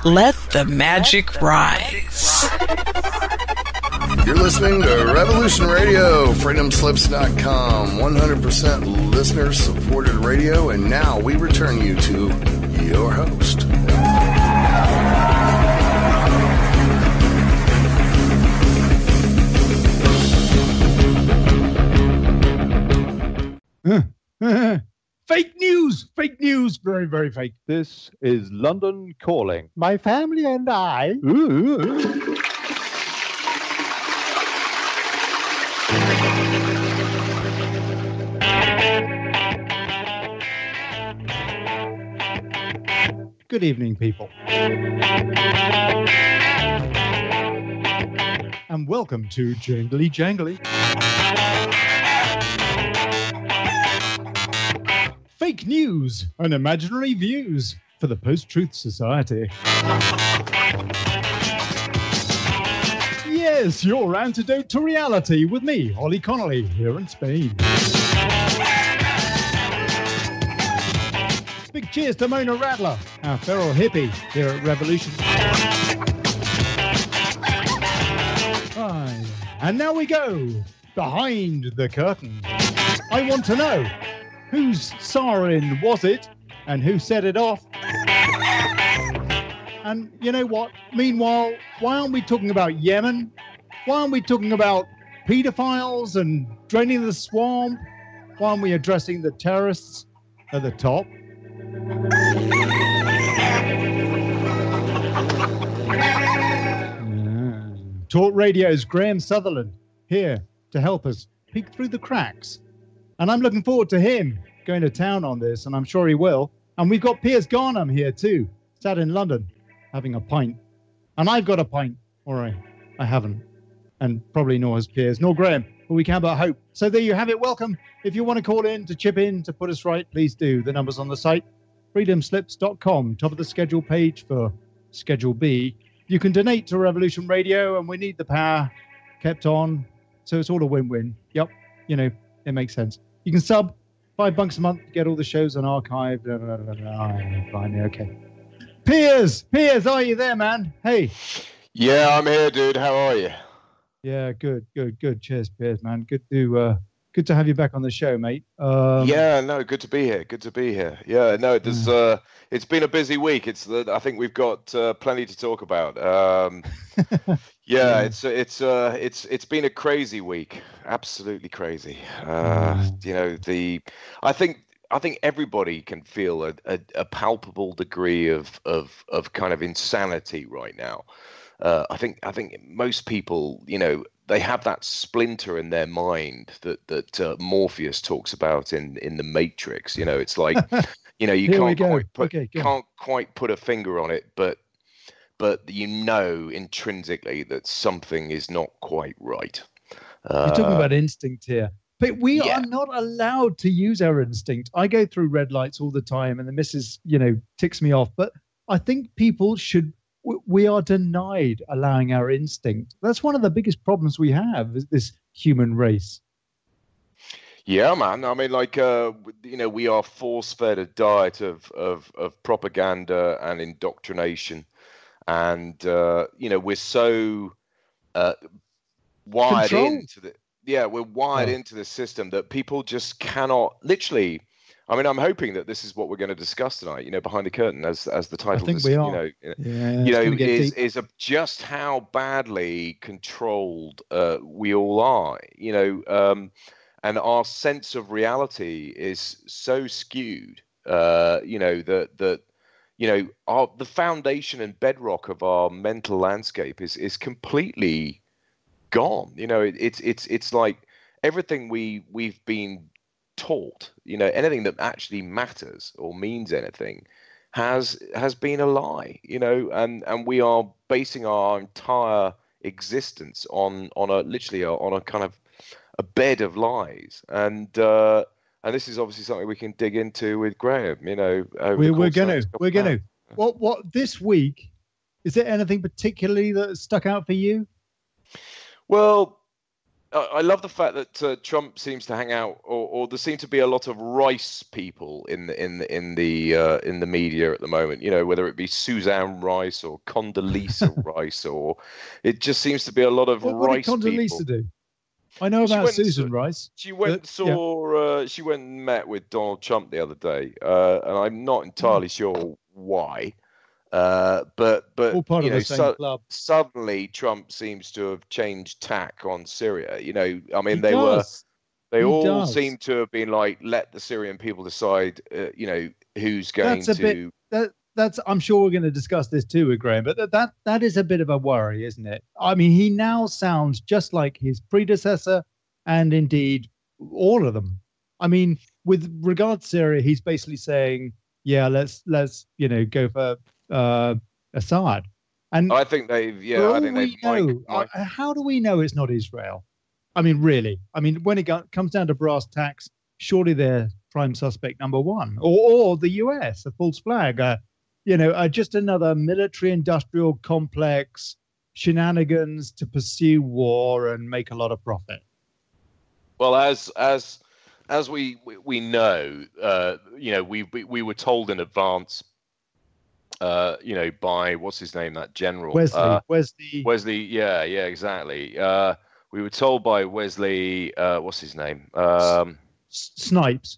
Let the magic rise. You're listening to Revolution Radio, freedomslips.com, 100% listener-supported radio, and now we return you to your host. Fake news, very, very fake. This is London Calling. My family and I. Good evening, people. And welcome to Jingly Jangly. Fake news and imaginary views for the Post-Truth Society. Yes, your antidote to reality with me, Olly Connelly, here in Spain. Big cheers to Mona Radler, our feral hippie here at Revolution. Right. And now we go behind the curtain. I want to know, whose Sarin was it and who set it off? And you know what? Meanwhile, why aren't we talking about Yemen? Why aren't we talking about pedophiles and draining the swamp? Why aren't we addressing the terrorists at the top? Talk Radio's Graeme Sutherland here to help us peek through the cracks. And I'm looking forward to him going to town on this, and I'm sure he will. And we've got Piers Garnham here too, sat in London, having a pint. And I've got a pint, or I haven't. And probably nor has Piers, nor Graeme, but we can but hope. So there you have it. Welcome. If you want to call in, to chip in, to put us right, please do. The number's on the site, freedomslips.com, top of the schedule page for Schedule B. You can donate to Revolution Radio, and we need the power kept on, so it's all a win-win. Yep, you know, it makes sense. You can sub $5 a month to get all the shows on archive. Fine, okay. Piers, are you there, man? Hey. Yeah, I'm here, dude. How are you? Yeah, good. Cheers, Piers, man. Good to have you back on the show, mate. Yeah, no, good to be here. Yeah, no, it's been a busy week. I think we've got plenty to talk about. Yeah, it's been a crazy week, absolutely crazy. You know, I think everybody can feel a palpable degree of kind of insanity right now. I think most people, you know, they have that splinter in their mind that Morpheus talks about in the Matrix. You know, it's like, you know, you can't quite put a finger on it, but you know intrinsically that something is not quite right. You're talking about instinct here. But we are not allowed to use our instinct. I go through red lights all the time and the missus, you know, ticks me off. But I think people we are denied allowing our instinct. That's one of the biggest problems we have, is this human race. Yeah, man. I mean, like, you know, we are force-fed a diet of propaganda and indoctrination. And, you know, we're so wired into the system that people just cannot literally. I mean, I'm hoping that this is what we're going to discuss tonight, you know, behind the curtain, as the title, is just how badly controlled we all are, you know, and our sense of reality is so skewed, you know, that you know, the foundation and bedrock of our mental landscape is completely gone. You know, it's like everything we've been taught, you know, anything that actually matters or means anything has been a lie, you know, and we are basing our entire existence on a kind of a bed of lies, and this is obviously something we can dig into with Graeme, you know. We're gonna. What this week, is there anything particularly that stuck out for you? Well, I love the fact that Trump seems to hang out, or there seem to be a lot of Rice people in the media at the moment. You know, whether it be Suzanne Rice or Condoleezza Rice, or it just seems to be a lot of Rice what did Condoleezza people. do? I know about Susan Rice. She went she went and met with Donald Trump the other day, and I'm not entirely sure why. But all part you of know, the same club. Suddenly Trump seems to have changed tack on Syria. You know, I mean, they seem to have been like, let the Syrian people decide. You know, who's going to. That's I'm sure we're going to discuss this too with Graeme, but that is a bit of a worry, isn't it? I mean, he now sounds just like his predecessor, and indeed all of them. I mean, with regard to Syria, he's basically saying, yeah, let's go for Assad. And I think how do we know it's not Israel? I mean, really? I mean, when it comes down to brass tacks, surely they're prime suspect number one, or the US, a false flag, just another military-industrial complex, shenanigans to pursue war and make a lot of profit. Well, as we know, we were told in advance, by what's his name, that general Wesley. Yeah, exactly. We were told by Wesley, what's his name? Snipes.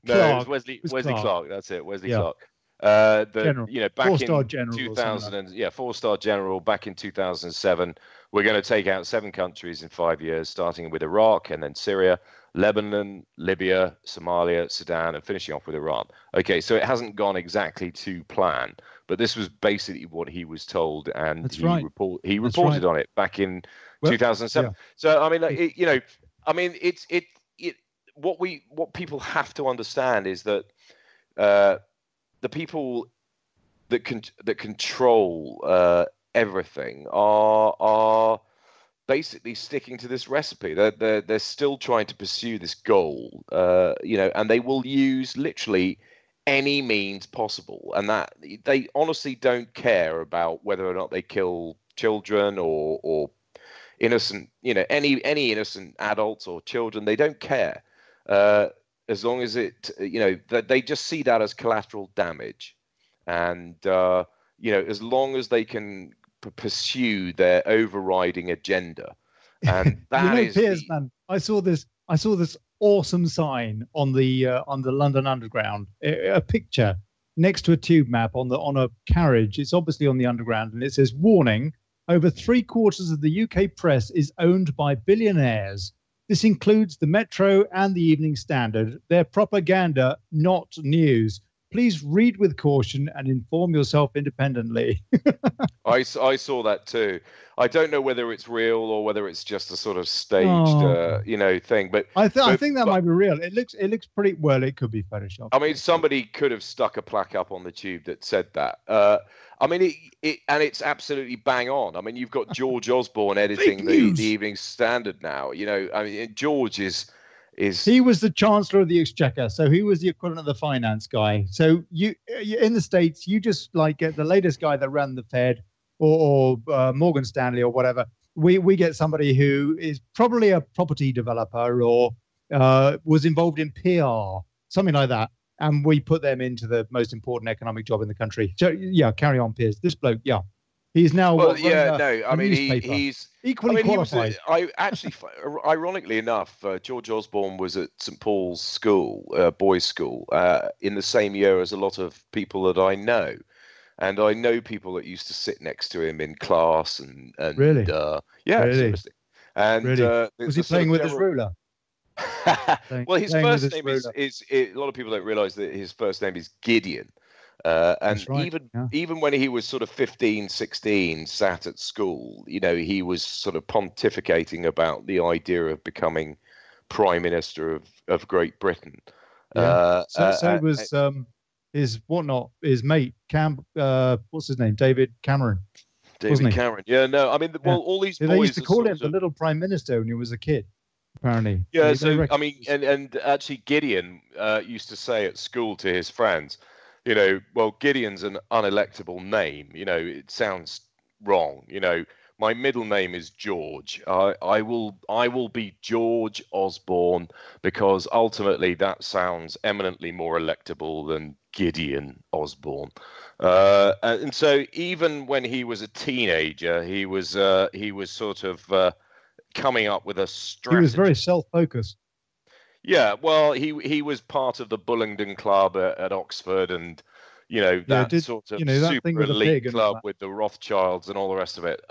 No, it was Wesley Clark. That's it, Wesley Clark. Back in 2000, 4-star general back in 2007, we're going to take out 7 countries in 5 years, starting with Iraq and then Syria, Lebanon, Libya, Somalia, Sudan, and finishing off with Iran. Okay, so it hasn't gone exactly to plan, but this was basically what he was told, and he reported on it back in 2007. Yeah. So I mean, what people have to understand is that the people that control everything are basically sticking to this recipe. They're still trying to pursue this goal, and they will use literally any means possible, and that they honestly don't care about whether or not they kill children or innocent, any innocent adults or children. They don't care. As long as they just see that as collateral damage, and as long as they can pursue their overriding agenda, and that is Piers, man. I saw this awesome sign on the London Underground, a picture next to a tube map on a carriage. It's obviously on the Underground, and it says, "Warning: over 3/4 of the UK press is owned by billionaires. This includes the Metro and the Evening Standard. They're propaganda, not news. Please read with caution and inform yourself independently." I saw that too. I don't know whether it's real or whether it's just a sort of staged, thing. But I think that might be real. It looks pretty well. It could be Photoshop. I mean, somebody could have stuck a plaque up on the tube that said that. I mean, it's absolutely bang on. I mean, you've got George Osborne editing the Evening Standard now. I mean, George is he was the Chancellor of the Exchequer, so he was the equivalent of the finance guy. So you in the States, you just like get the latest guy that ran the Fed or Morgan Stanley or whatever. We get somebody who is probably a property developer or was involved in PR, something like that. And we put them into the most important economic job in the country. So, yeah, carry on, Piers. This bloke, yeah. He's now... he's equally qualified. Ironically enough, George Osborne was at St. Paul's School, boys' school, in the same year as a lot of people that I know. And I know people that used to sit next to him in class. And really? Yeah, really? Seriously. And really? Was he playing with his ruler? Well, his first name is a lot of people don't realize that his first name is Gideon. And even when he was sort of 15, 16, sat at school, he was sort of pontificating about the idea of becoming Prime Minister of Great Britain. Yeah. So was his mate, what's his name? David Cameron. David Cameron. Yeah, no, I mean, all these boys... They used to call him the little Prime Minister when he was a kid. Apparently. Yeah, so I mean, and actually Gideon used to say at school to his friends, well, Gideon's an unelectable name, it sounds wrong, My middle name is George. I will be George Osborne because ultimately that sounds eminently more electable than Gideon Osborne. And so even when he was a teenager, he was sort of coming up with a strategy. He was very self-focused. Yeah, well, he was part of the Bullingdon Club at Oxford, and that sort of super elite club with the Rothschilds and all the rest of it.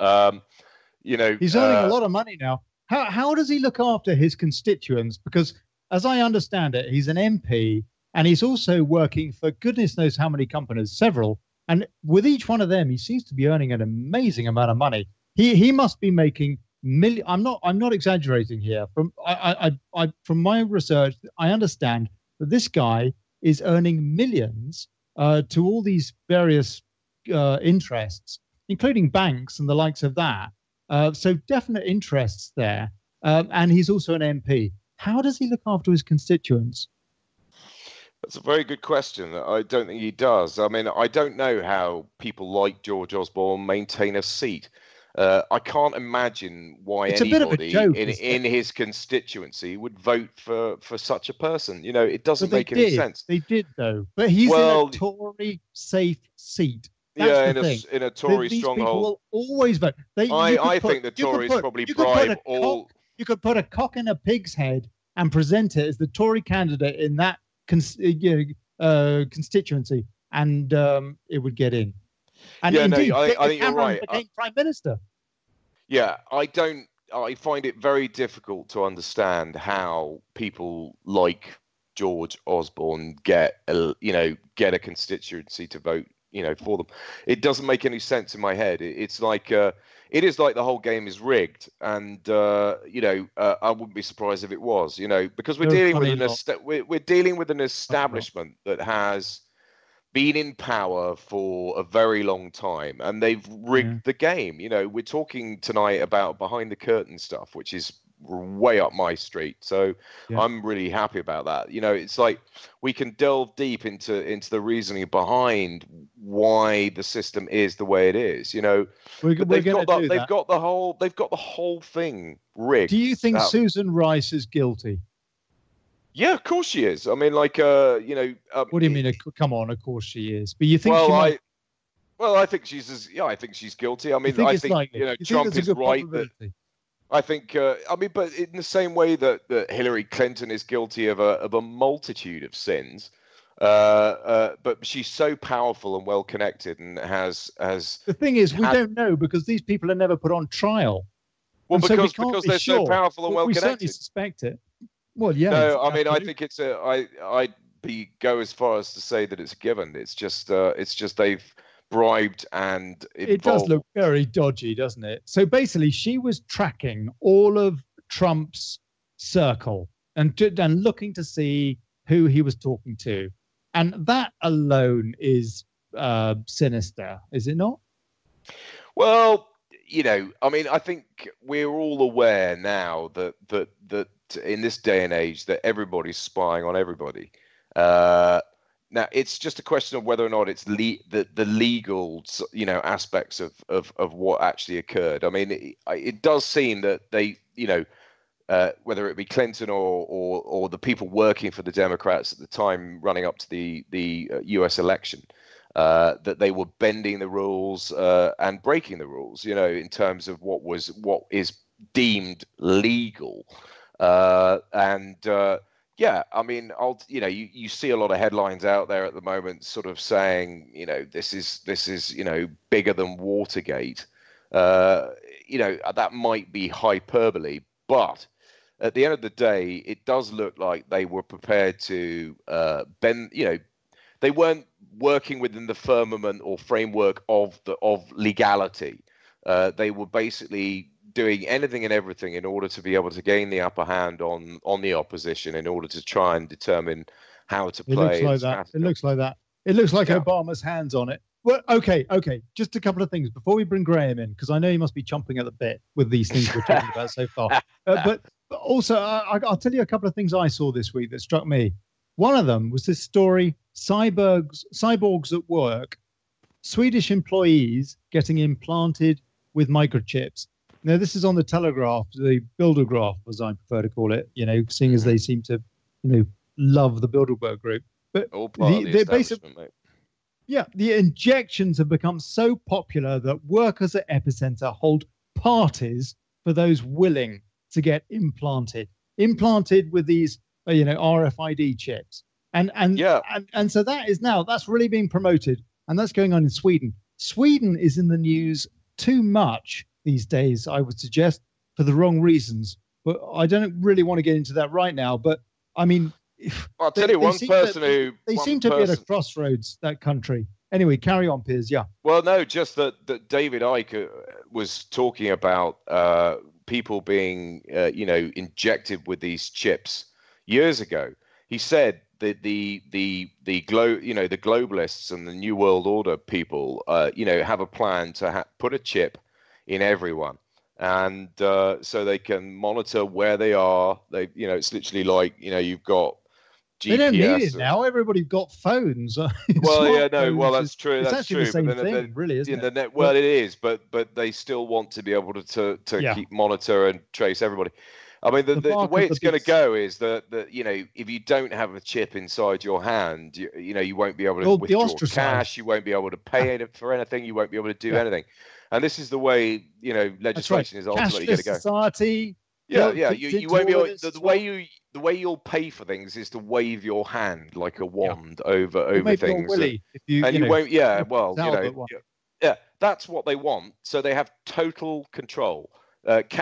He's earning a lot of money now. How does he look after his constituents? Because as I understand it, he's an MP and he's also working for goodness knows how many companies, several. And with each one of them, he seems to be earning an amazing amount of money. He must be making million. I'm not exaggerating here. From my research, I understand that this guy is earning millions to all these various interests, including banks and the likes of that. So definite interests there. And he's also an MP. How does he look after his constituents? That's a very good question. I don't think he does. I mean, I don't know how people like George Osborne maintain a seat. I can't imagine why anybody in his constituency would vote for such a person. It doesn't make any sense. They did, though. But he's in a Tory safe seat. That's in a Tory these stronghold. People will always vote. I think the Tories probably bribe all. You could put a cock in a pig's head and present it as the Tory candidate in that constituency, and it would get in. And indeed, I think you're right. Became prime minister. Yeah, I find it very difficult to understand how people like George Osborne get a constituency to vote, for them. It doesn't make any sense in my head. It's like it is like the whole game is rigged, and I wouldn't be surprised if it was, because we're dealing with an establishment that has been in power for a very long time, and they've rigged the game. We're talking tonight about behind the curtain stuff, which is way up my street. So I'm really happy about that. It's like we can delve deep into the reasoning behind why the system is the way it is. They've got the whole thing rigged. Do you think Susan Rice is guilty? Yeah, of course she is. I mean, like, what do you mean? Come on, of course she is. But you think she might... Well, I think she's guilty. I mean, I think Trump is right. I think, but in the same way that Hillary Clinton is guilty of a multitude of sins, but she's so powerful and well connected and has. The thing is, we don't know because these people are never put on trial. Well, because they're so powerful and well connected. We certainly suspect it. Well, yeah. No, I mean, I think it's I'd go as far as to say that it's a given. It's just they've bribed and involved. It does look very dodgy, doesn't it? So basically, she was tracking all of Trump's circle and looking to see who he was talking to, and that alone is sinister, is it not? Well, I mean, I think we're all aware now that in this day and age that everybody's spying on everybody. Now it's just a question of whether or not it's the legal, aspects of what actually occurred. I mean, it does seem that they, whether it be Clinton or the people working for the Democrats at the time running up to the U.S. election, that they were bending the rules and breaking the rules, in terms of what is deemed legal. Yeah, I mean, you see a lot of headlines out there at the moment, sort of saying, this is bigger than Watergate. That might be hyperbole, but at the end of the day, it does look like they were prepared to bend. They weren't working within the firmament or framework of legality. They were basically doing anything and everything in order to be able to gain the upper hand on the opposition in order to try and determine how to play. It looks like that. It looks like Obama's hands on it. Well, okay. Just a couple of things before we bring Graeme in, because I know he must be chomping at the bit with these things we're talking about so far. But also, I'll tell you a couple of things I saw this week that struck me. One of them was this story, cyborgs at work, Swedish employees getting implanted with microchips. Now, this is on the Telegraph, the Bildergraph, as I prefer to call it, seeing as they seem to, love the Bilderberg group. But all part of the establishment, mate. Yeah, the injections have become so popular that workers at Epicenter hold parties for those willing to get implanted with these, RFID chips. And so that's really being promoted, and that's going on in Sweden. Sweden is in the news too much these days, I would suggest, for the wrong reasons. But I don't really want to get into that right now. But I mean, I'll tell you, they seem to be at a crossroads, that country. Anyway, carry on, Piers. Yeah. Well, no, just that David Icke was talking about people being, injected with these chips years ago. He said that the globalists and the New World Order people, have a plan to put a chip in everyone, and so they can monitor where they are. It's literally like, you've got GPS. They don't need it now. Everybody's got phones. Well, yeah, no, well, that's true. It's that's actually true. the same thing, really, isn't it? It is, but they still want to be able to keep monitor and trace everybody. I mean, the way it's going to go is that if you don't have a chip inside your hand, you won't be able to withdraw cash. You won't be able to pay for anything. You won't be able to do anything. And this is the way legislation is ultimately going to go. Society. Yeah. You won't be able, the way you'll pay for things is to wave your hand like a wand over things. You won't. Yeah. Well, that's what they want. So they have total control.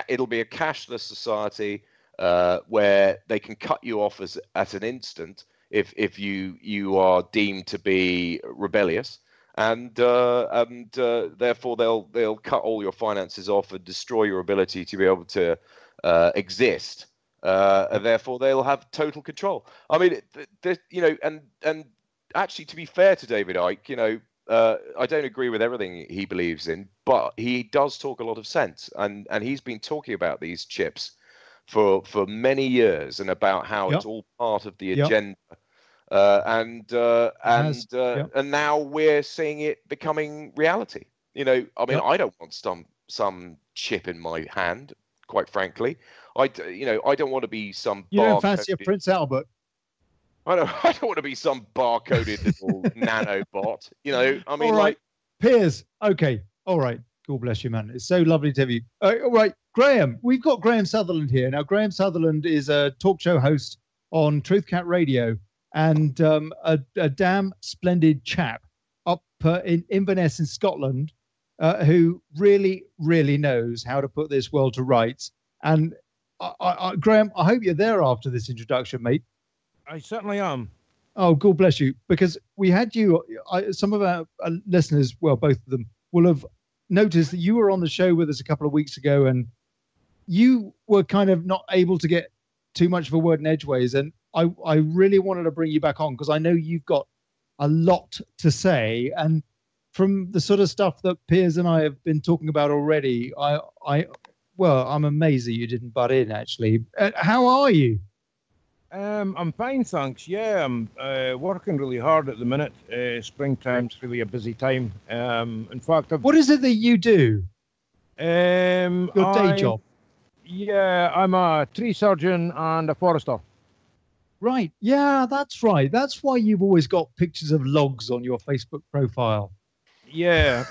It'll be a cashless society where they can cut you off at an instant if you are deemed to be rebellious, and therefore they'll cut all your finances off and destroy your ability to be able to exist. And therefore they'll have total control. I mean, and actually, to be fair to David Icke, I don't agree with everything he believes in, but he does talk a lot of sense, and he's been talking about these chips for many years, and about how it's all part of the agenda, and now we're seeing it becoming reality. I mean, I don't want some chip in my hand, quite frankly. I don't want to be some. You don't fancy a Prince Albert? I don't want to be some barcoded little nanobot. I mean, all right, Piers. Okay, all right. God bless you, man. It's so lovely to have you. All right, Graeme. We've got Graeme Sutherland here now. Graeme Sutherland is a talk show host on Truth Cat Radio, and a damn splendid chap up in Inverness in Scotland, who really, really knows how to put this world to rights. And Graeme, I hope you're there after this introduction, mate. I certainly am. Oh, God bless you. Because we had you, some of our listeners, well, both of them, will have noticed that you were on the show with us a couple of weeks ago, and you were kind of not able to get too much of a word in edgeways. And I really wanted to bring you back on because I know you've got a lot to say. And from the sort of stuff that Piers and I have been talking about already, I'm amazed that you didn't butt in, actually. How are you? I'm fine, thanks. Yeah, I'm working really hard at the minute. Springtime's really a busy time. In fact, what is it that you do? Your day job? Yeah, I'm a tree surgeon and a forester. Right. Yeah, that's right. That's why you've always got pictures of logs on your Facebook profile. Yeah.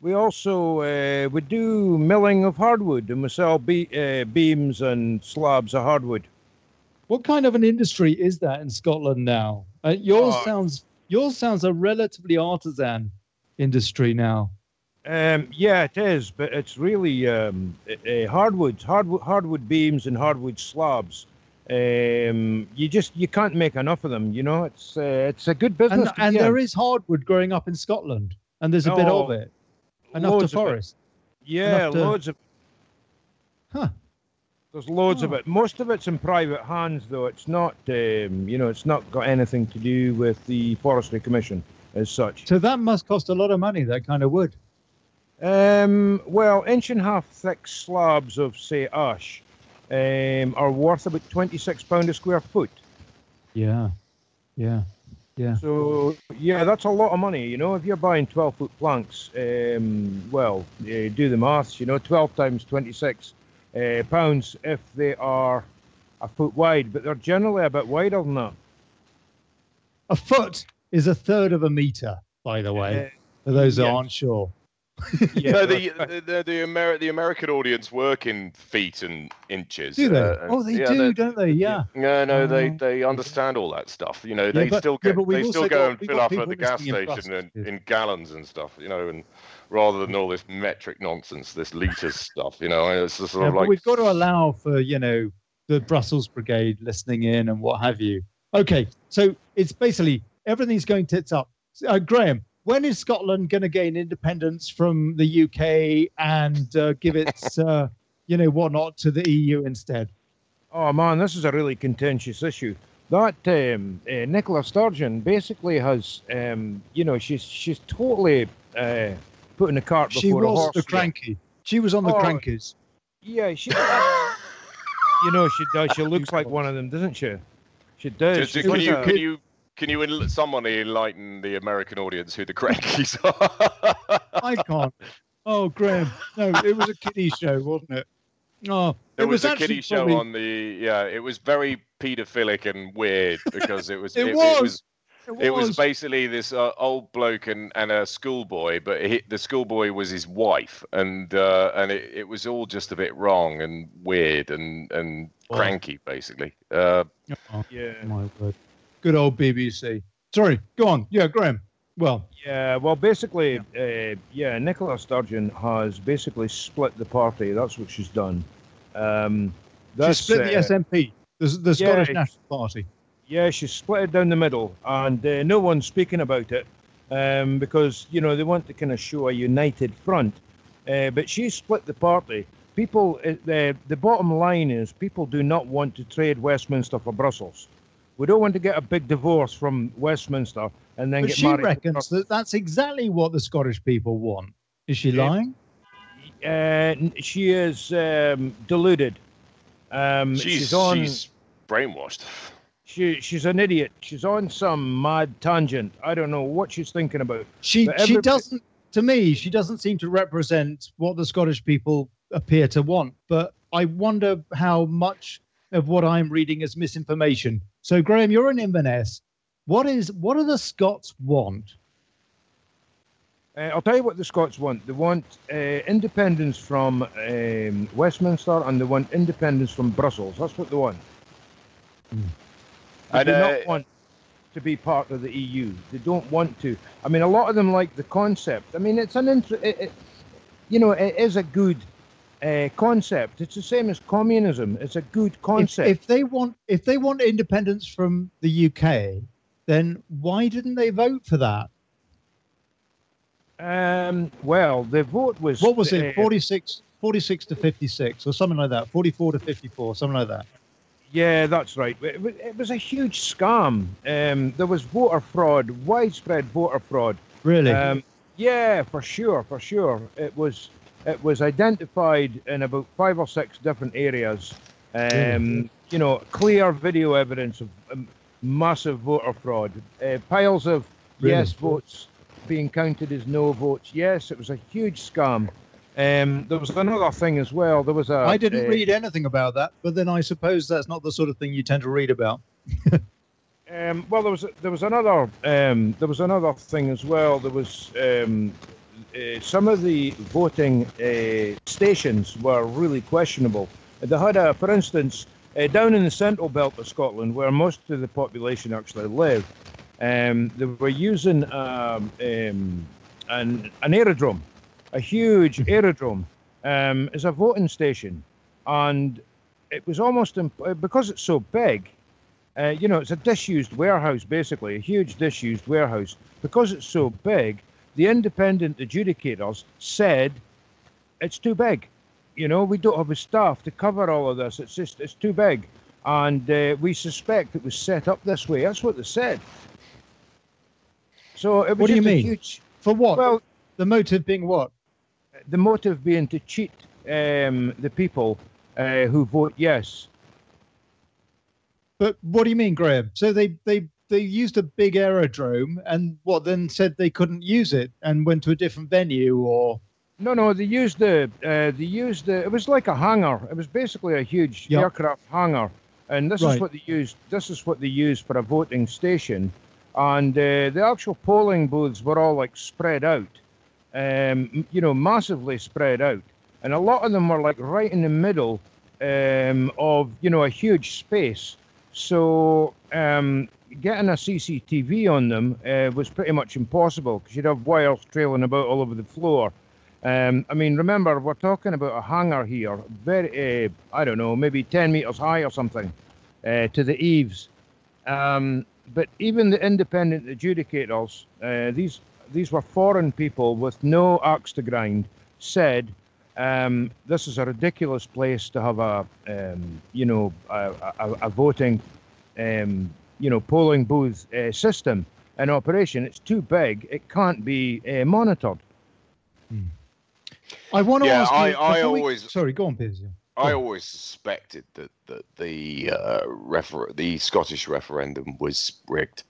We do milling of hardwood, and we sell beams and slabs of hardwood. What kind of an industry is that in Scotland now? Yours sounds a relatively artisan industry now. Yeah, it is, but it's really hardwood beams and hardwood slabs. You can't make enough of them. It's a good business. And there is hardwood growing up in Scotland, and there's a bit of it. Enough to forest. Yeah, loads of it. Huh. There's loads of it. Most of it's in private hands, though. It's not, it's not got anything to do with the Forestry Commission as such. So that must cost a lot of money, that kind of wood. Well, 1.5 thick slabs of, say, ash are worth about £26 a square foot. Yeah. Yeah. So, yeah, that's a lot of money, you know. If you're buying 12-foot planks, do the maths, 12 times 26 pounds if they are a foot wide, but they're generally a bit wider than that. A foot is a third of a meter, by the way, for those that aren't sure. Yeah, no, the American audience work in feet and inches. Do they? They do, don't they? Yeah. No, they understand all that stuff. They still go and fill up at the gas station in gallons and stuff. And rather than all this metric nonsense, this liters stuff. It's just sort of like. But we've got to allow for the Brussels Brigade listening in and what have you. Okay, so it's basically everything's going tits up. Graeme, when is Scotland going to gain independence from the UK and give its, whatnot to the EU instead? Oh, man, this is a really contentious issue. That Nicola Sturgeon basically has, she's totally putting the cart before the horse. She was the cranky. She was on the crankies. Yeah, she does. She does. She looks like one of them, doesn't she? She does. Can you someone enlighten the American audience who the crankies are? I can't. Oh, Graeme. No, it was a kiddie show, wasn't it? Oh, it was a kiddie show on the. Yeah, it was very paedophilic and weird because it was. It was basically this old bloke and a schoolboy, but the schoolboy was his wife, and it was all just a bit wrong and weird and cranky, basically. Yeah. My word. Good old BBC. Sorry, go on. Yeah, Graeme. Well. Yeah, well, basically, Nicola Sturgeon has basically split the party. That's what she's done. She split the SNP, the Scottish National Party. Yeah, she's split it down the middle, and no one's speaking about it because, they want to kind of show a united front. But she split the party. People, the bottom line is people do not want to trade Westminster for Brussels. We don't want to get a big divorce from Westminster and then get married. She reckons that's exactly what the Scottish people want. Is she lying? She is deluded. She's brainwashed. She's an idiot. She's on some mad tangent. I don't know what she's thinking about. She doesn't. To me, she doesn't seem to represent what the Scottish people appear to want. But I wonder how much of what I'm reading is misinformation. So, Graeme, you're in Inverness. What do the Scots want? I'll tell you what the Scots want. They want independence from Westminster, and they want independence from Brussels. That's what they want. They do not want to be part of the EU. They don't want to. I mean, a lot of them like the concept. I mean, it's it is a good concept. It's the same as communism. It's a good concept. If they want independence from the UK, then why didn't they vote for that? Well, the vote was... What was it? 46 to 56 or something like that. 44 to 54, something like that. Yeah, that's right. It was a huge scam. There was voter fraud, widespread voter fraud. Really? Yeah, for sure. It was identified in about 5 or 6 different areas. Clear video evidence of massive voter fraud. Piles of yes votes being counted as no votes. Yes, it was a huge scam. There was another thing as well. I didn't read anything about that, but then I suppose that's not the sort of thing you tend to read about. Well, there was another thing as well. There was some of the voting stations were really questionable. They had for instance, down in the central belt of Scotland, where most of the population actually live, they were using an aerodrome, a huge aerodrome, as a voting station, and it was almost because it's so big. It's a disused warehouse, basically, a huge disused warehouse. Because it's so big, the independent adjudicators said it's too big. We don't have the staff to cover all of this. It's too big. And we suspect it was set up this way. That's what they said. So it was what do you mean? Huge... For what? Well, the motive being what? The motive being to cheat the people who vote yes. But what do you mean, Graeme? So they used a big aerodrome, and then said they couldn't use it and went to a different venue, or No, they used it was like a hangar. It was basically a huge aircraft hangar, and this is what they used. This is what they used for a voting station, and the actual polling booths were all like spread out, massively spread out, and a lot of them were like right in the middle of a huge space. So getting a CCTV on them was pretty much impossible, because you'd have wires trailing about all over the floor. Remember, we're talking about a hangar here, very, I don't know, maybe 10 meters high or something, to the eaves. But even the independent adjudicators, these were foreign people with no axe to grind, said, this is a ridiculous place to have a voting, polling booth system in operation. It's too big. It can't be monitored. I want to ask you. Sorry, go on, Piers. I always suspected that the Scottish referendum was rigged.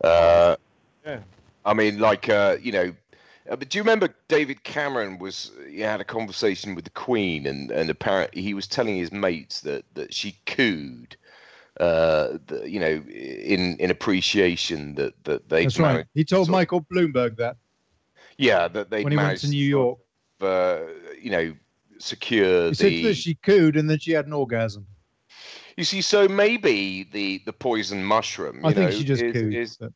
But do you remember David Cameron had a conversation with the Queen, and apparently he was telling his mates that she cooed, in appreciation that they. That's right. He told Michael Bloomberg that. Yeah, that they when he went to New York. Secure. He said that she cooed and then she had an orgasm. You see, so maybe the poison mushroom, I think she just cooed,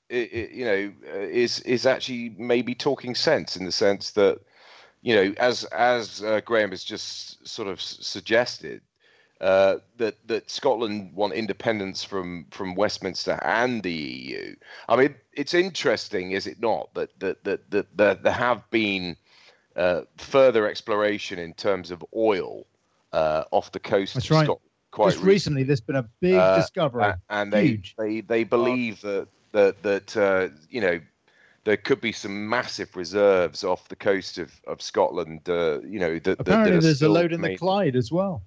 is actually maybe talking sense, in the sense that, as Graeme has just sort of suggested, that Scotland want independence from Westminster and the EU. I mean, it's interesting, is it not, that there have been further exploration in terms of oil off the coast of Scotland. Just recently, there's been a big discovery, and they believe that there could be some massive reserves off the coast of Scotland. Apparently, there's a load in the Clyde as well.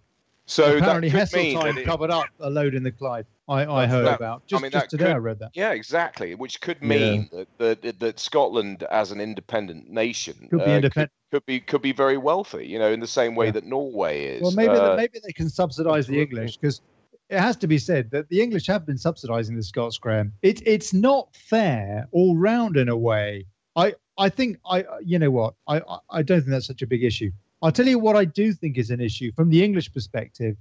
So apparently, Heseltine covered up a load in the Clyde. I heard about just today. I read that. Yeah, exactly. Which could mean that Scotland, as an independent nation, could be very wealthy. In the same way that Norway is. Well, maybe they can subsidise the English, because it has to be said that the English have been subsidising the Scots, Graeme. It's not fair all round in a way. I think I don't think that's such a big issue. I'll tell you what I do think is an issue from the English perspective.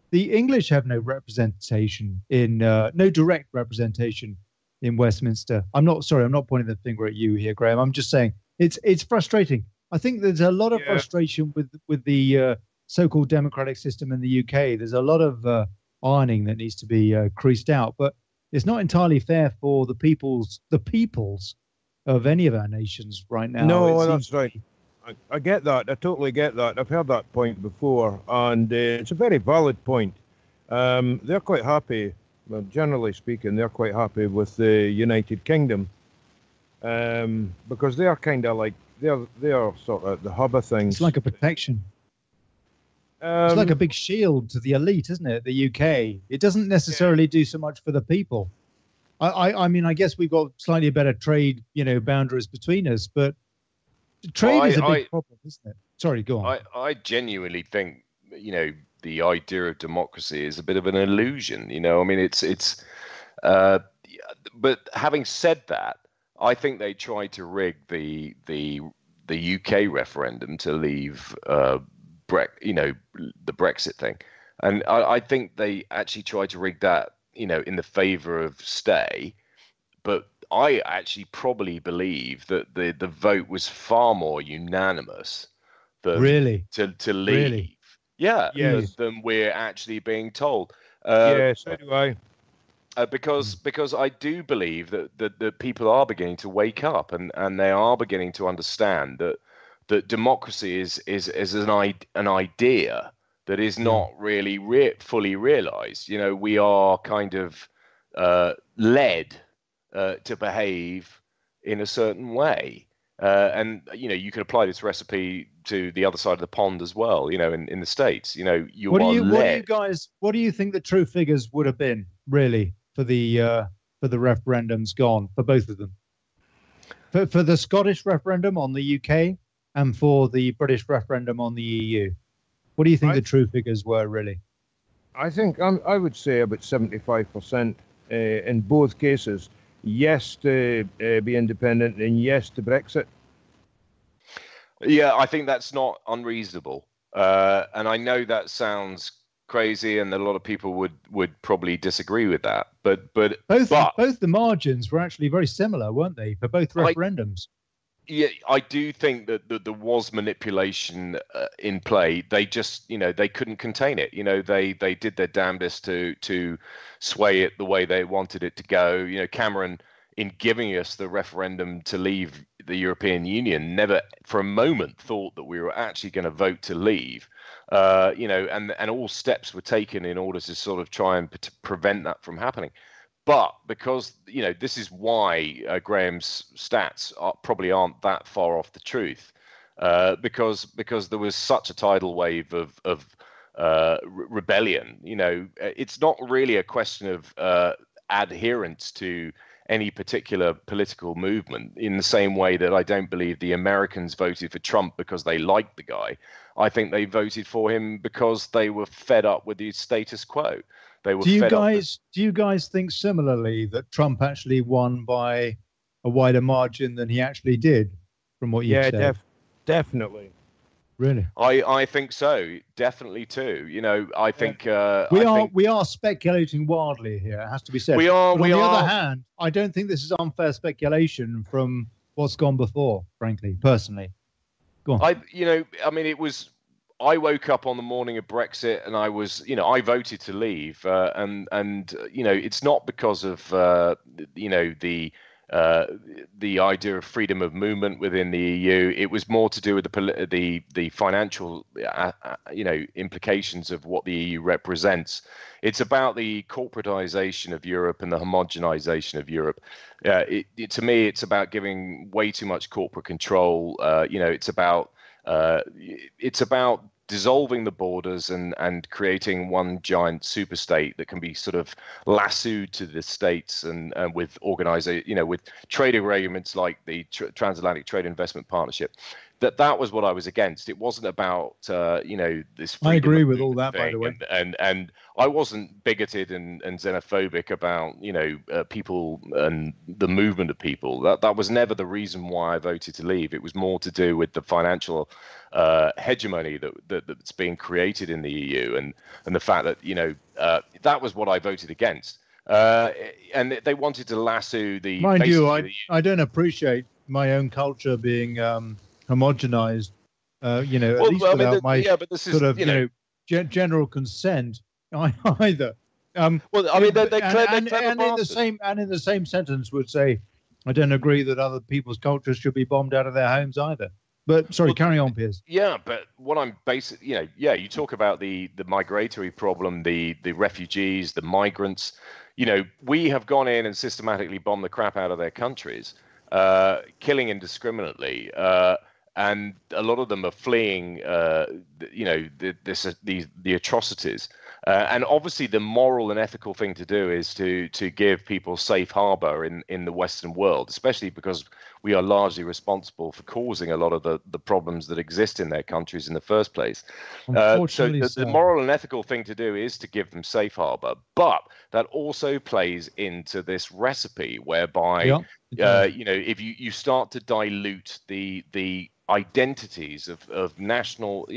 The English have no representation no direct representation in Westminster. I'm not pointing the finger at you here, Graeme. I'm just saying it's frustrating. I think there's a lot of frustration with the so-called democratic system in the UK. There's a lot of ironing that needs to be creased out, but it's not entirely fair for the peoples of any of our nations right now. No, that's right. I get that. I totally get that. I've heard that point before, and it's a very valid point. They're quite happy, well, generally speaking, they're quite happy with the United Kingdom, because they're kind of like, they're sort of the hub of things. It's like a protection. It's like a big shield to the elite, isn't it? The UK. It doesn't necessarily do so much for the people. I mean, I guess we've got slightly better trade, boundaries between us, but trade is a big problem, isn't it? Sorry, go on. I genuinely think, the idea of democracy is a bit of an illusion. I mean, it's. But having said that, I think they tried to rig the UK referendum to leave the Brexit thing, and I think they actually tried to rig that in the favour of stay, but I actually probably believe that the vote was far more unanimous than to leave. Really? Than we're actually being told. So do I. Because I do believe that people are beginning to wake up, and they are beginning to understand that democracy is an idea that is not really fully realized. We are kind of led to behave in a certain way, and you can apply this recipe to the other side of the pond as well. In the States, what do you think the true figures would have been really for the for the referendums gone for both of them? For the Scottish referendum on the UK and for the British referendum on the EU? What do you think the true figures were, really? I think I would say about 75% in both cases. Yes to be independent and yes to Brexit. Yeah, I think that's not unreasonable. And I know that sounds crazy and a lot of people would probably disagree with that. But both the margins were actually very similar, weren't they, for both referendums? Yeah, I do think that there was manipulation in play. They just, they couldn't contain it. They did their damnedest to sway it the way they wanted it to go. Cameron, in giving us the referendum to leave the European Union, never for a moment thought that we were actually going to vote to leave. And all steps were taken in order to sort of try and prevent that from happening. But because, this is why Graeme's stats probably aren't that far off the truth, because there was such a tidal wave of rebellion. It's not really a question of adherence to any particular political movement, in the same way that I don't believe the Americans voted for Trump because they liked the guy. I think they voted for him because they were fed up with the status quo. They were Do you guys think similarly that Trump actually won by a wider margin than he actually did, from what you said? Yeah, definitely. Really? I think so. Definitely too. I think we are speculating wildly here. It has to be said. We are. But on the other hand, I don't think this is unfair speculation from what's gone before. Frankly, personally, go on. I woke up on the morning of Brexit and I was, I voted to leave, and it's not because of the idea of freedom of movement within the EU. It was more to do with the financial implications of what the EU represents. It's about the corporatization of Europe and the homogenization of Europe. To me, it's about giving way too much corporate control. It's about dissolving the borders and creating one giant super state that can be sort of lassoed to the states and with with trade agreements like the Transatlantic Trade Investment Partnership. That was what I was against. It wasn't about this. I agree with all that, by the way. And I wasn't bigoted and xenophobic about people and the movement of people. That was never the reason why I voted to leave. It was more to do with the financial hegemony that's being created in the EU and the fact that that was what I voted against. And they wanted to lasso the. Mind you, I don't appreciate my own culture being homogenized, at least without my general consent either. In the same sentence would say, I don't agree that other people's cultures should be bombed out of their homes either. But sorry, carry on, Piers. Yeah, but what I'm basically, you talk about the migratory problem, the refugees, the migrants. We have gone in and systematically bombed the crap out of their countries, killing indiscriminately. And a lot of them are fleeing, the atrocities. And obviously, the moral and ethical thing to do is to give people safe harbor in the Western world, especially because we are largely responsible for causing a lot of the problems that exist in their countries in the first place. So the moral and ethical thing to do is to give them safe harbor. But that also plays into this recipe whereby, if you start to dilute the identities of national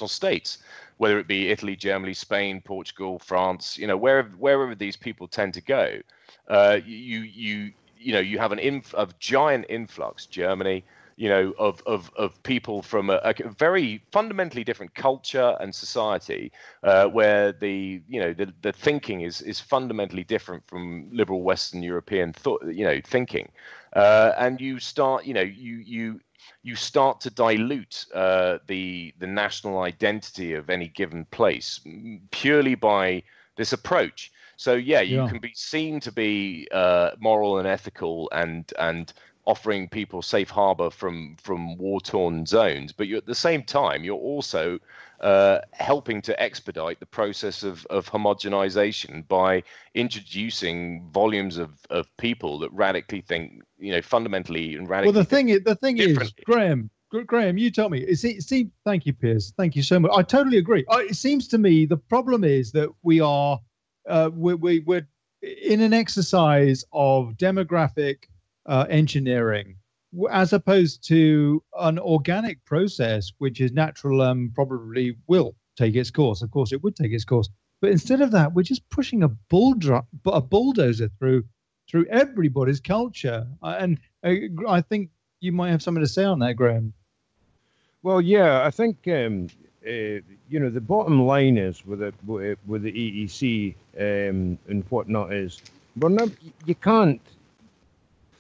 states, whether it be Italy, Germany, Spain, Portugal, France, wherever these people tend to go, you have a giant influx, Germany, of people from a very fundamentally different culture and society, where the thinking is fundamentally different from liberal Western European thinking, and you start you start to dilute the national identity of any given place purely by this approach. So you can be seen to be moral and ethical and offering people safe harbor from war-torn zones, but at the same time, you're also helping to expedite the process of homogenization by introducing volumes of people that radically think, fundamentally and radically. Well, the thing is, Graeme, you tell me. It seems. Thank you, Piers. Thank you so much. I totally agree. It seems to me the problem is that we're in an exercise of demographic engineering, as opposed to an organic process, which is natural and probably will take its course. Of course, it would take its course. But instead of that, we're just pushing a bulldozer through everybody's culture. And I think you might have something to say on that, Graeme. Well, yeah, I think the bottom line is with the EEC and whatnot is you can't.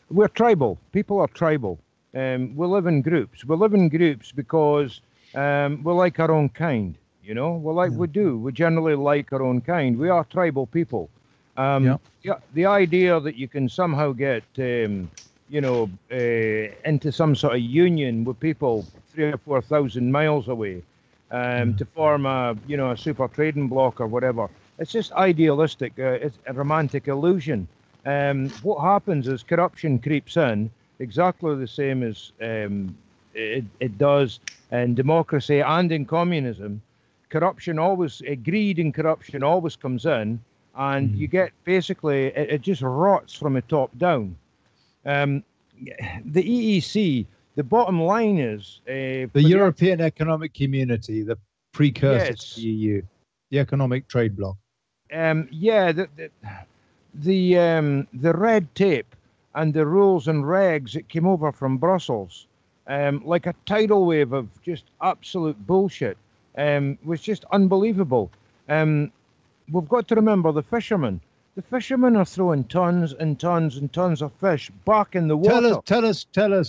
We're tribal. People are tribal. We live in groups. We live in groups because we like our own kind. We do. We generally like our own kind. We are tribal people. The idea that you can somehow get into some sort of union with people 3,000 or 4,000 miles away to form a super trading bloc or whatever. It's just idealistic. It's a romantic illusion. What happens is corruption creeps in exactly the same as it does in democracy and in communism. Greed and corruption always comes in, and you get basically it just rots from the top down. The EEC, the bottom line is the European Economic Community, the precursor to the EU, the economic trade bloc. The red tape and the rules and regs that came over from Brussels, like a tidal wave of just absolute bullshit, was just unbelievable. We've got to remember the fishermen. The fishermen are throwing tons and tons and tons of fish back in the water. Tell us.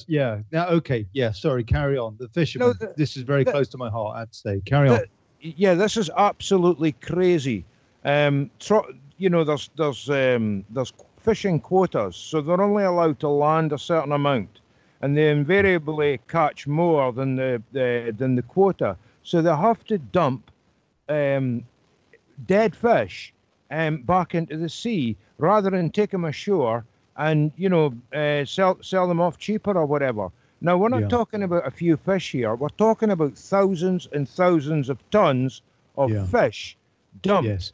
Yeah. Now, okay. Yeah. Sorry. Carry on. The fishermen. No, this is very close to my heart, I'd say. Carry on. Yeah. This is absolutely crazy. There's fishing quotas, so they're only allowed to land a certain amount, and they invariably catch more than the quota. So they have to dump dead fish back into the sea rather than take them ashore and sell them off cheaper or whatever. Now we're not talking about a few fish here. We're talking about thousands and thousands of tons of fish dumped.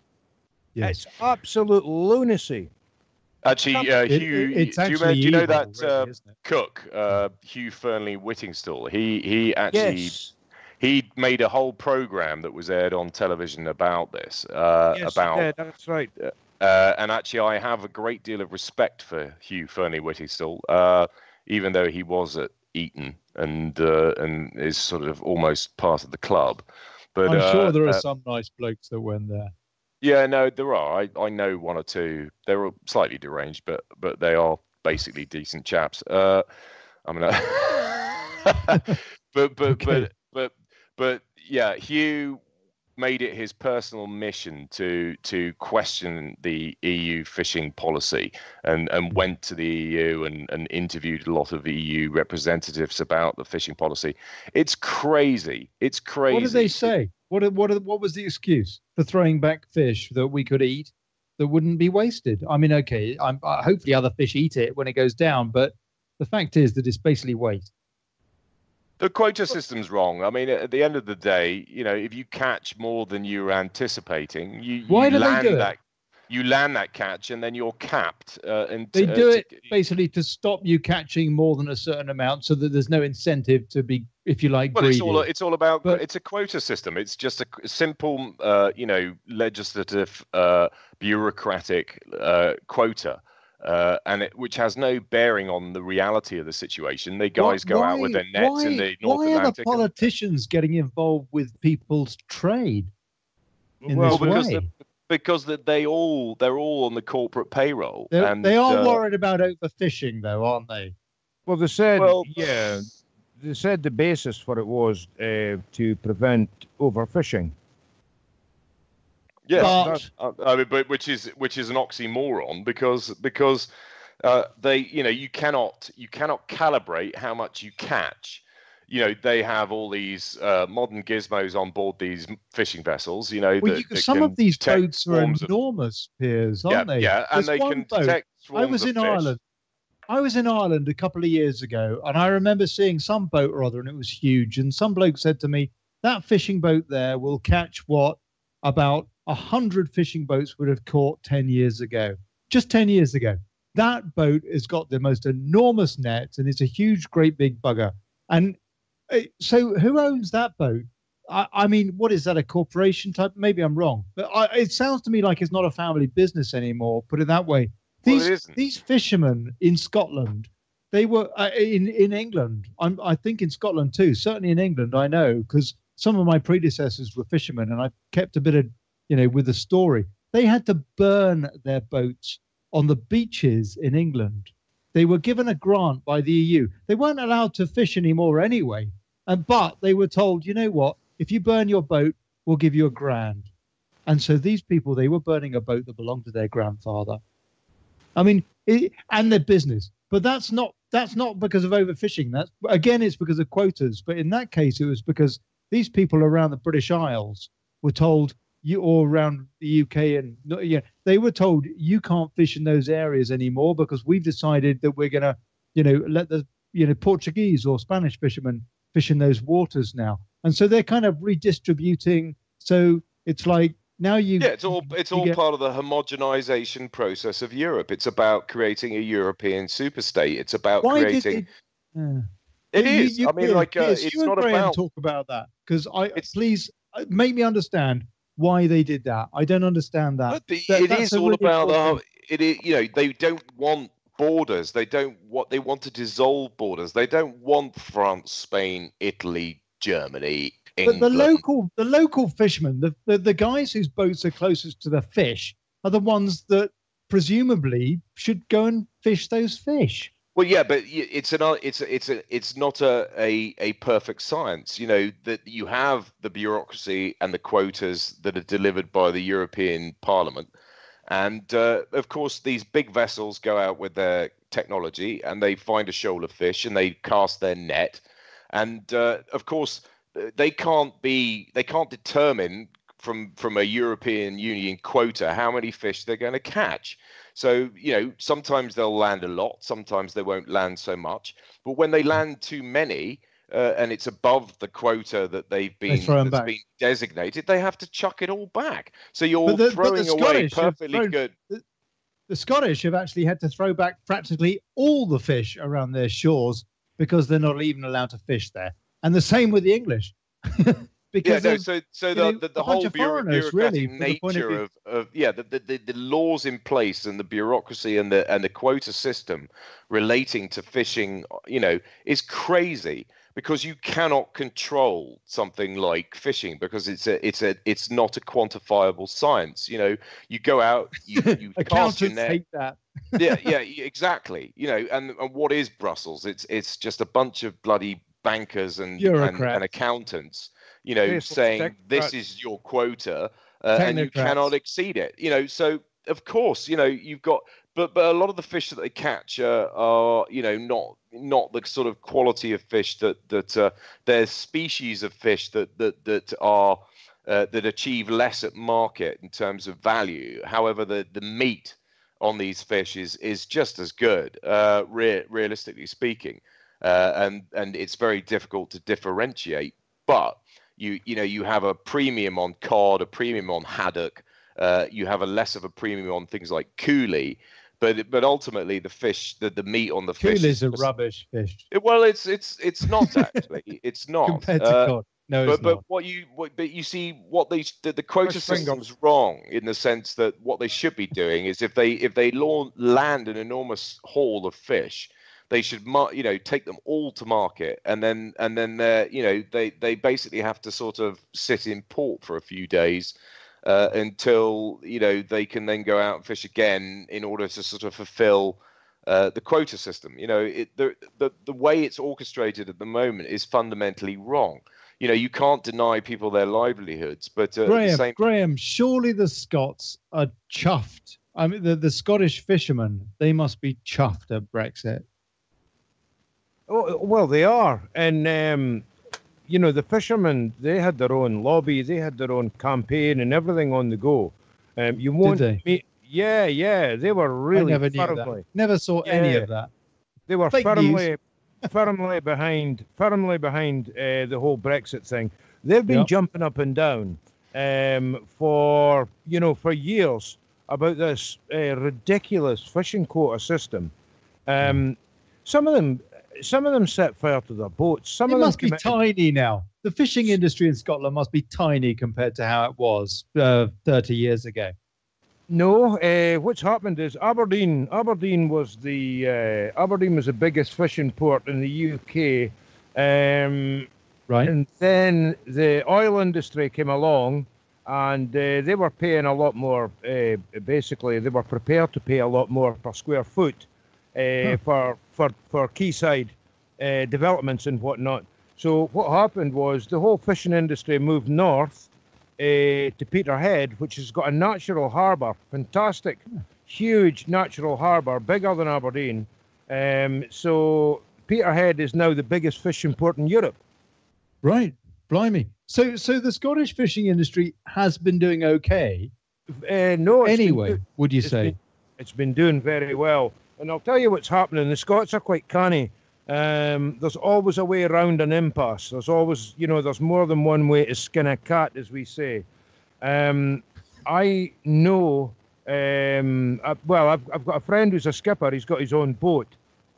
Yes. It's absolute lunacy. Actually, Hugh, do you know that really, cook, Hugh Fernley Whittingstall? He actually he made a whole program that was aired on television about this. That's right. And actually, I have a great deal of respect for Hugh Fernley Whittingstall, even though he was at Eton and is sort of almost part of the club. But I'm sure there are some nice blokes that went there. Yeah, no, there are. I know one or two. They're all slightly deranged, but they are basically decent chaps. I mean, but yeah, Hugh made it his personal mission to question the EU fishing policy and went to the EU and interviewed a lot of EU representatives about the fishing policy. It's crazy. It's crazy. What did they say? What was the excuse for throwing back fish that we could eat that wouldn't be wasted? I mean, okay, hopefully other fish eat it when it goes down, but the fact is that it's basically waste. The quota system's wrong. I mean, at the end of the day, if you catch more than you're anticipating, you land that catch and then you're capped. They do it basically to stop you catching more than a certain amount, so that there's no incentive to be, if you like, greedy. It's all about. It's a quota system. It's just a simple, legislative, bureaucratic quota. Which has no bearing on the reality of the situation. The guys go out with their nets in the North Atlantic. Why are the politicians getting involved with people's trade in this way? Because they're all on the corporate payroll. They are worried about overfishing, though, aren't they? Well, they said they said the basis for it was to prevent overfishing. Yeah, but which is an oxymoron because you cannot calibrate how much you catch. They have all these modern gizmos on board these fishing vessels. Some of these boats are enormous, Piers, aren't they? Yeah, and they can detect swarms of fish. I was in Ireland a couple of years ago, and I remember seeing some boat or other, and it was huge. And some bloke said to me, that fishing boat there will catch what about 100 fishing boats would have caught 10 years ago. Just 10 years ago. That boat has got the most enormous nets, and it's a huge, great big bugger. And so who owns that boat? I mean, what is that, a corporation type? Maybe I'm wrong. But it sounds to me like it's not a family business anymore, put it that way. These fishermen in Scotland, they were in England. I think in Scotland too. Certainly in England, I know, because some of my predecessors were fishermen, and I kept a bit of, with the story. They had to burn their boats on the beaches in England. They were given a grant by the EU. They weren't allowed to fish anymore anyway. But they were told, you know what? If you burn your boat, we'll give you $1,000. And so these people, they were burning a boat that belonged to their grandfather. I mean, and their business. But that's not because of overfishing. It's because of quotas. But in that case, it was because these people around the British Isles were told, or around the UK, and they were told you can't fish in those areas anymore because we've decided that we're going to, let the Portuguese or Spanish fishermen fish in those waters now. And so they're kind of redistributing. So it's like now it's all part of the homogenization process of Europe. It's about creating a European superstate. It's about creating. It is. It's not about. Talk about that because please make me understand why they did that. I don't understand that. It is all about they don't want borders. They want to dissolve borders. They don't want France, Spain, Italy, Germany, England. But the local fishermen, the guys whose boats are closest to the fish, are the ones that presumably should go and fish those fish. Well, yeah, but it's not a perfect science. That you have the bureaucracy and the quotas that are delivered by the European Parliament, and of course these big vessels go out with their technology and they find a shoal of fish and they cast their net, and of course they can't determine from a European Union quota how many fish they're going to catch. So, sometimes they'll land a lot, sometimes they won't land so much. But when they land too many and it's above the quota that that's been designated, they have to chuck it all back. So you're throwing away perfectly good. The Scottish have actually had to throw back practically all the fish around their shores because they're not even allowed to fish there. And the same with the English. Because the whole bureaucratic nature of the laws in place and the bureaucracy and the quota system relating to fishing, is crazy because you cannot control something like fishing because it's not a quantifiable science. You go out, you cast your net. Hate that. yeah, exactly. And what is Brussels? It's just a bunch of bloody bankers and accountants. Saying this is your quota and you cannot exceed it. So of course, you've got, but a lot of the fish that they catch are not the sort of quality of fish that there's species of fish that are that achieve less at market in terms of value. However, the meat on these fish is just as good, realistically speaking, and it's very difficult to differentiate, but. You have a premium on cod, a premium on haddock. You have a less of a premium on things like coolie, but ultimately the fish, the meat on the fish. Coolie's a rubbish fish. It's not actually. It's not. Compared to cod. No, it's not. But you see what the quota system's wrong in the sense that what they should be doing is if they land an enormous haul of fish. They should, take them all to market, and then they basically have to sort of sit in port for a few days until they can then go out and fish again in order to sort of fulfill the quota system. The way it's orchestrated at the moment is fundamentally wrong. you can't deny people their livelihoods. But at the same Graeme, surely the Scots are chuffed. I mean, the Scottish fishermen, they must be chuffed at Brexit. Oh, well, they are. And, the fishermen, they had their own lobby, they had their own campaign and everything on the go. You won't Did they? Yeah, they were really I never knew that. Never saw any of that. They were Fake firmly behind the whole Brexit thing. They've been jumping up and down for years about this ridiculous fishing quota system. Some of them set fire to their boats. Some of them must be tiny now. The fishing industry in Scotland must be tiny compared to how it was 30 years ago. No, what's happened is Aberdeen was the biggest fishing port in the UK, right? And then the oil industry came along, and they were paying a lot more. Basically, they were prepared to pay a lot more per square foot for quayside developments and whatnot. So what happened was the whole fishing industry moved north to Peterhead, which has got a natural harbour, fantastic, huge natural harbour, bigger than Aberdeen. So Peterhead is now the biggest fishing port in Europe. Right, blimey. So the Scottish fishing industry has been doing okay. No. Anyway, would you say? It's been doing very well. And I'll tell you what's happening. The Scots are quite canny. There's always a way around an impasse. There's always, there's more than one way to skin a cat, as we say. I know, I've got a friend who's a skipper. He's got his own boat.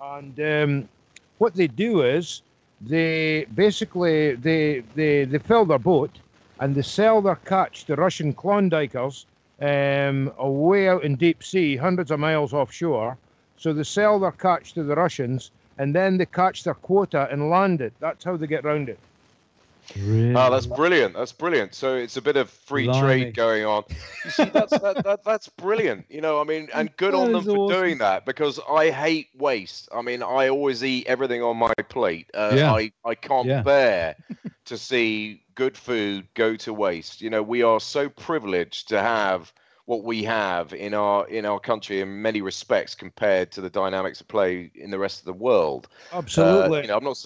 And what they do is they basically, they fill their boat and they sell their catch to Russian Klondikers away out in deep sea, hundreds of miles offshore. So they sell their catch to the Russians, and then they catch their quota and land it. That's how they get round it. Really? Oh, that's brilliant. That's brilliant. So it's a bit of free trade going on. You see, that's brilliant. And good on them for doing that, because I hate waste. I mean, I always eat everything on my plate. I can't bear to see good food go to waste. We are so privileged to have what we have in our country in many respects compared to the dynamics at play in the rest of the world. Absolutely. I'm not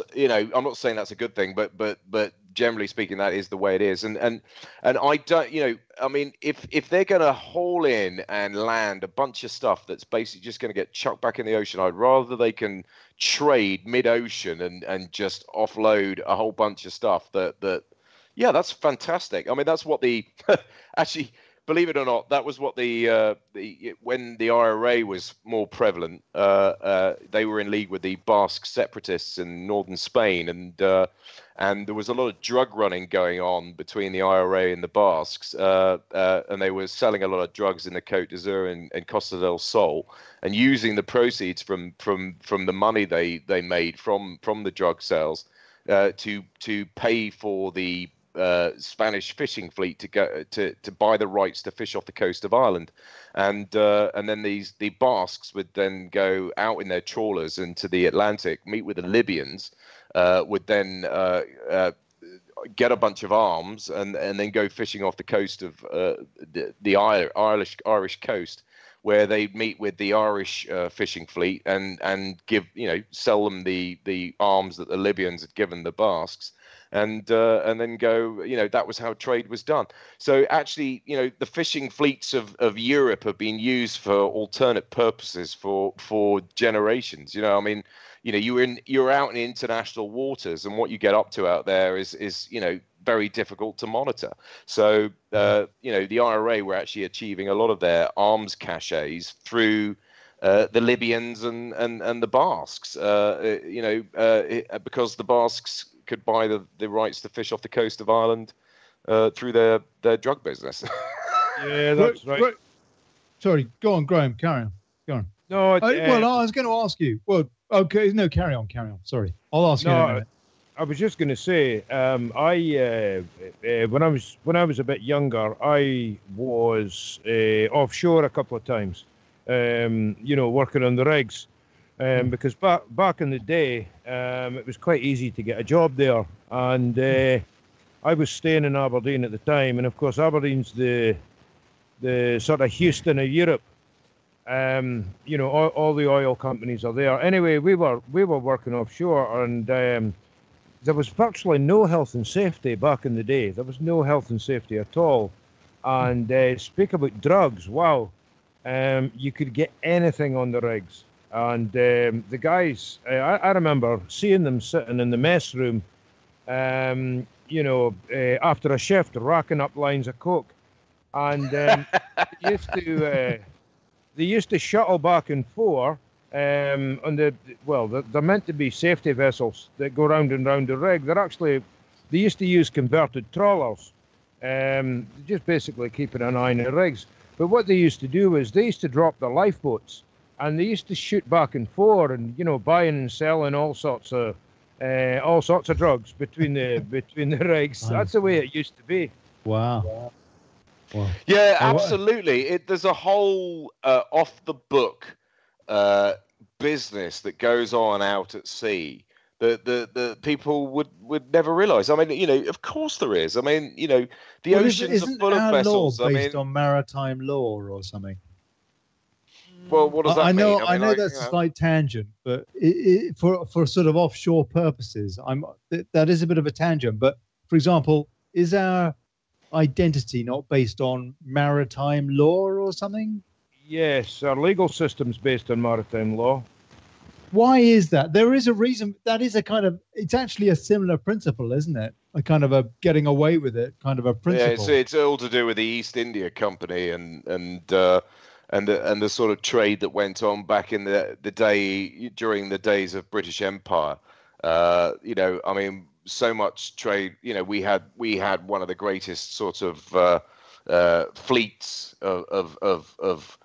saying that's a good thing, but generally speaking, that is the way it is. And I don't, if they're going to haul in and land a bunch of stuff that's basically just going to get chucked back in the ocean, I'd rather they can trade mid-ocean and just offload a whole bunch of stuff that's fantastic. I mean, that's what the actually, believe it or not, that was what when the IRA was more prevalent, they were in league with the Basque separatists in northern Spain, and there was a lot of drug running going on between the IRA and the Basques, and they were selling a lot of drugs in the Côte d'Azur and Costa del Sol, and using the proceeds from the money they made from the drug sales to pay for the Spanish fishing fleet to go to buy the rights to fish off the coast of Ireland, and then the Basques would then go out in their trawlers into the Atlantic, meet with the Libyans, would then get a bunch of arms and then go fishing off the coast of the Irish coast, where they'd meet with the Irish fishing fleet and give sell them the arms that the Libyans had given the Basques. And then go, that was how trade was done. So actually, the fishing fleets of Europe have been used for alternate purposes for generations. You're out in international waters, and what you get up to out there is very difficult to monitor. So the IRA were actually achieving a lot of their arms caches through the Libyans and the Basques, because the Basques could buy the rights to fish off the coast of Ireland through their drug business. Yeah, that's right. Sorry, go on, Graeme. Carry on. Go on. No, I was going to ask you. Well, okay, no, carry on. Sorry, I'll ask you in a minute. I was just going to say, when I was a bit younger, I was offshore a couple of times, working on the rigs. Because back in the day, it was quite easy to get a job there, and I was staying in Aberdeen at the time, and of course Aberdeen's the sort of Houston of Europe. You know, all the oil companies are there. Anyway, we were working offshore, and there was virtually no health and safety back in the day. There was no health and safety at all. And speak about drugs, wow. You could get anything on the rigs. And the guys, I remember seeing them sitting in the mess room, you know, after a shift, racking up lines of coke. And they used to shuttle back and forth on they're meant to be safety vessels that go round and round the rig. They used to use converted trawlers, just basically keeping an eye on the rigs. But what they used to do was they used to drop the lifeboats, and they used to shoot back and forth, and you know, buying and selling all sorts of drugs between the rigs. That's the way it used to be. Wow. Wow. Yeah, absolutely. There's a whole off the book business that goes on out at sea that the people would never realise. I mean, you know, of course there is. I mean, you know, the oceans are full of vessels. Law based on maritime law or something? Well, what does that mean? I know that's a slight tangent, but for sort of offshore purposes, that is a bit of a tangent. But for example, is our identity not based on maritime law or something? Yes, our legal system's based on maritime law. Why is that? There is a reason. That is a kind of, it's actually a similar principle, isn't it? A kind of a getting away with it kind of a principle. Yeah, it's all to do with the East India Company and the sort of trade that went on back in the day during the days of British Empire. You know, I mean, so much trade. You know, we had one of the greatest sort of fleets of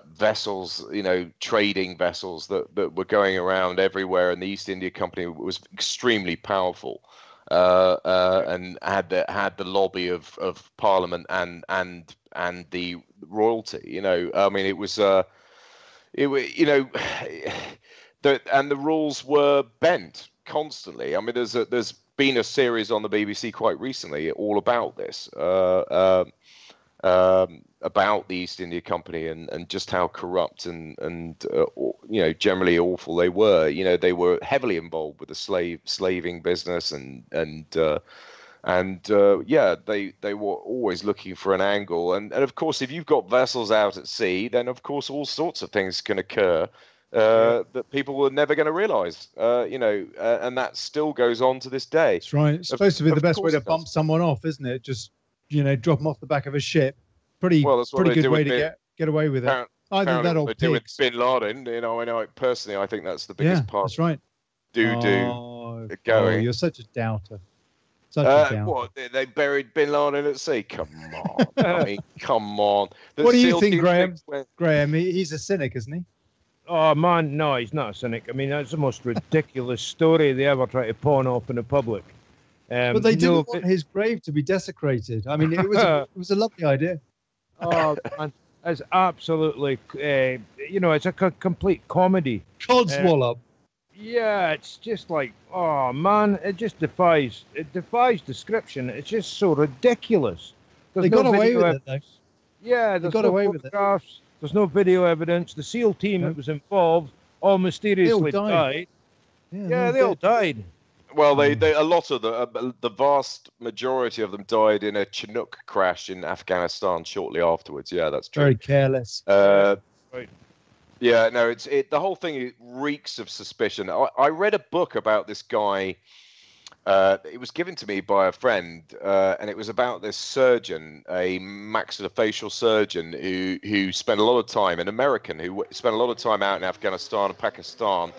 vessels, you know, trading vessels that were going around everywhere, and the East India Company was extremely powerful and had the lobby of Parliament and the royalty. You know, I mean, it was you know, and the rules were bent constantly. I mean, there's been a series on the BBC quite recently all about this, about the East India Company and just how corrupt and you know, generally awful they were. You know, they were heavily involved with the slaving business and yeah, they were always looking for an angle. And of course, if you've got vessels out at sea, then of course all sorts of things can occur that people were never going to realise. You know, and that still goes on to this day. That's right. It's supposed to be the best way to bump someone off, isn't it? Just, you know, drop them off the back of a ship. Pretty good way to get away with it. Either that or pigs. Do with Bin Laden. You know, I know personally, I think that's the biggest part. That's right. Going. Oh, you're such a doubter. What, they buried Bin Laden at sea? Come on. I mean, come on. What do you think, Graeme? Graeme, he's a cynic, isn't he? Oh, man, no, he's not a cynic. I mean, that's the most ridiculous story they ever try to pawn off in the public. But they didn't want his grave to be desecrated. I mean, it was a lovely idea. Oh, man, it's absolutely, you know, it's a complete comedy. Codswallop. Yeah, it's just like, oh man, it defies description. It's just so ridiculous. They got away with it, though. Yeah, they got away with it. There's no video evidence. The SEAL team that was involved all mysteriously died. Yeah, they all died. Well, they a lot of the vast majority of them died in a Chinook crash in Afghanistan shortly afterwards. Yeah, that's true. Very careless. Right. Yeah, no, the whole thing reeks of suspicion. I read a book about this guy. It was given to me by a friend, and it was about this surgeon, a maxillofacial surgeon who spent a lot of time, an American who spent a lot of time out in Afghanistan and Pakistan,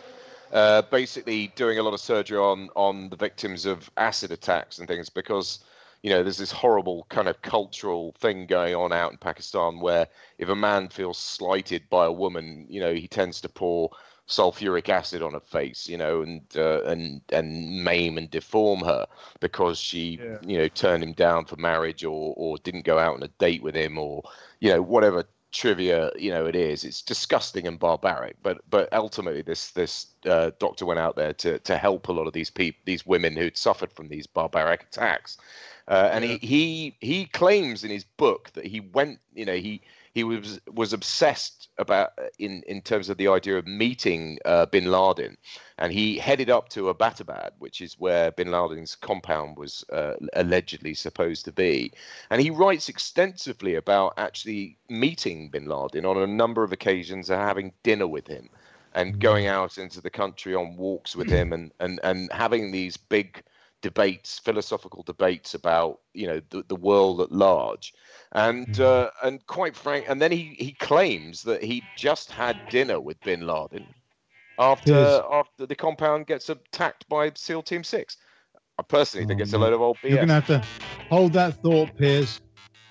basically doing a lot of surgery on the victims of acid attacks and things, because, you know, there's this horrible kind of cultural thing going on out in Pakistan where if a man feels slighted by a woman, you know, he tends to pour sulfuric acid on her face, you know, and maim and deform her because she, you know, turned him down for marriage or didn't go out on a date with him, or, you know, whatever trivia, it is. It's disgusting and barbaric, but ultimately this doctor went out there to help a lot of these women who'd suffered from these barbaric attacks. And he claims in his book that he went, he was obsessed about in terms of the idea of meeting bin Laden, and he headed up to Abbottabad, which is where bin Laden's compound was allegedly supposed to be. And he writes extensively about actually meeting bin Laden on a number of occasions and having dinner with him and going out into the country on walks with him and having these big debates, philosophical debates about the world at large, and quite frank. And then he claims that he just had dinner with bin Laden after the compound gets attacked by SEAL Team 6. I personally think it's a load of old BS. You're gonna have to hold that thought, Piers.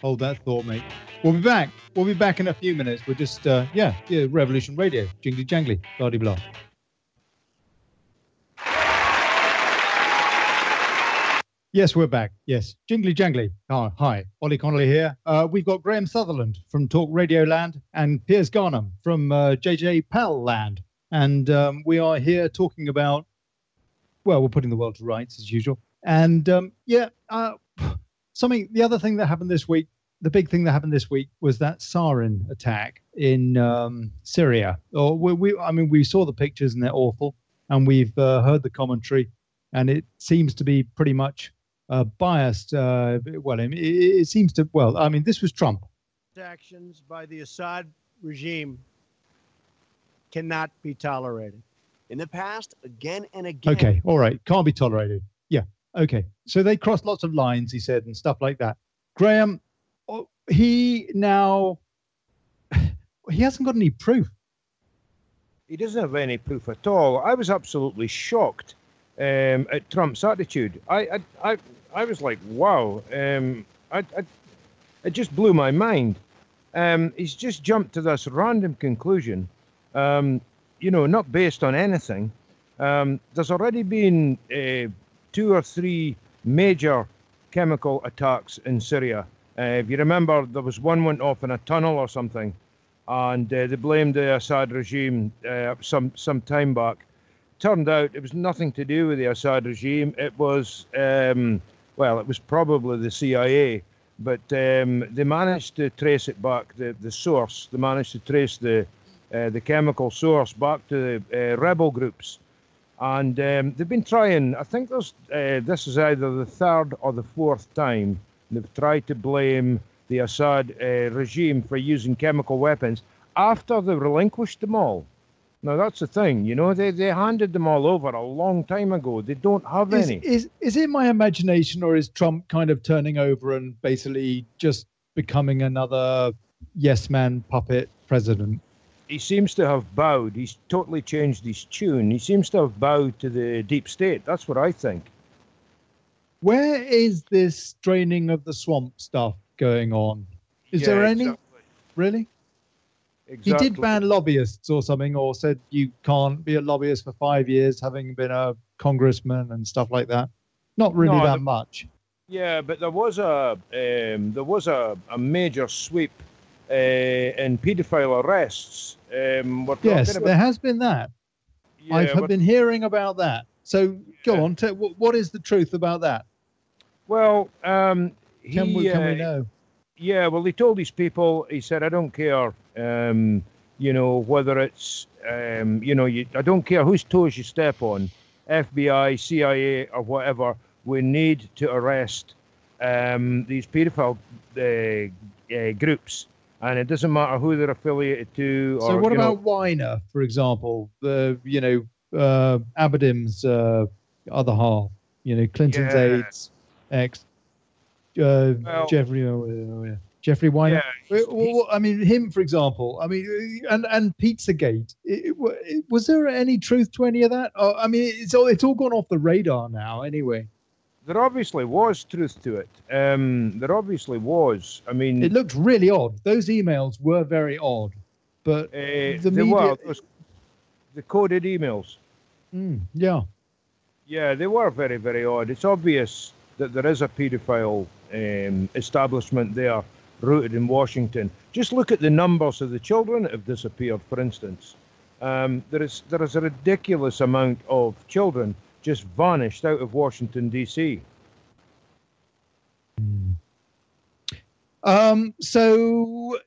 Hold that thought, mate. We'll be back. We'll be back in a few minutes. We're just Revolution Radio, Jingly Jangly, blah de blah. Yes, we're back. Yes, Jingly Jangly. Oh, hi, Olly Connelly here. We've got Graeme Sutherland from Talk Radio Land and Piers Garnham from JJ027 Land. And we are here talking about, we're putting the world to rights as usual. And the other thing that happened this week, the big thing that happened this week was that Sarin attack in Syria. We saw the pictures and they're awful. And we've heard the commentary. And it seems to be pretty much biased. It seems to. This was Trump. Actions by the Assad regime cannot be tolerated. In the past, again and again. Okay, all right, can't be tolerated. Yeah, okay. So they crossed lots of lines, he said, and stuff like that. Graeme, he hasn't got any proof. He doesn't have any proof at all. I was absolutely shocked at Trump's attitude. I was like, wow. It just blew my mind. He's just jumped to this random conclusion, not based on anything. There's already been 2 or 3 major chemical attacks in Syria. If you remember, there was one went off in a tunnel or something, and they blamed the Assad regime some time back. Turned out it was nothing to do with the Assad regime. It was, it was probably the CIA, but they managed to trace it back, the source. They managed to trace the chemical source back to the rebel groups. And they've been trying, I think this is either the 3rd or the 4th time they've tried to blame the Assad regime for using chemical weapons after they relinquished them all. Now, that's the thing, they handed them all over a long time ago. They don't have any. Is it my imagination, or is Trump kind of turning over and basically just becoming another yes-man puppet president? He seems to have bowed. He's totally changed his tune. He seems to have bowed to the deep state. That's what I think. Where is this draining of the swamp stuff going on? Is there any? Exactly. Really? Exactly. He did ban lobbyists or something, or said you can't be a lobbyist for 5 years, having been a congressman and stuff like that. Not really much. Yeah, but there was a major sweep in paedophile arrests. Yes, there has been that. Yeah, I've been hearing about that. So go on. What is the truth about that? Well, can we know? Yeah, well, he told these people, he said, I don't care, whether it's, I don't care whose toes you step on, FBI, CIA, or whatever, we need to arrest these paedophile groups. And it doesn't matter who they're affiliated to. So what about Weiner, for example, the, Aberdeen's other half, Clinton's aides, ex. Jeffrey Weiner. Yeah, him, for example. And Pizzagate. Was there any truth to any of that? It's all gone off the radar now. Anyway, there obviously was truth to it. There obviously was. It looked really odd. Those emails were very odd, but the coded emails. Yeah. Yeah, they were very, very odd. It's obvious that there is a paedophile establishment there, rooted in Washington. Just look at the numbers of the children that have disappeared, for instance. There is a ridiculous amount of children just vanished out of Washington, D.C. So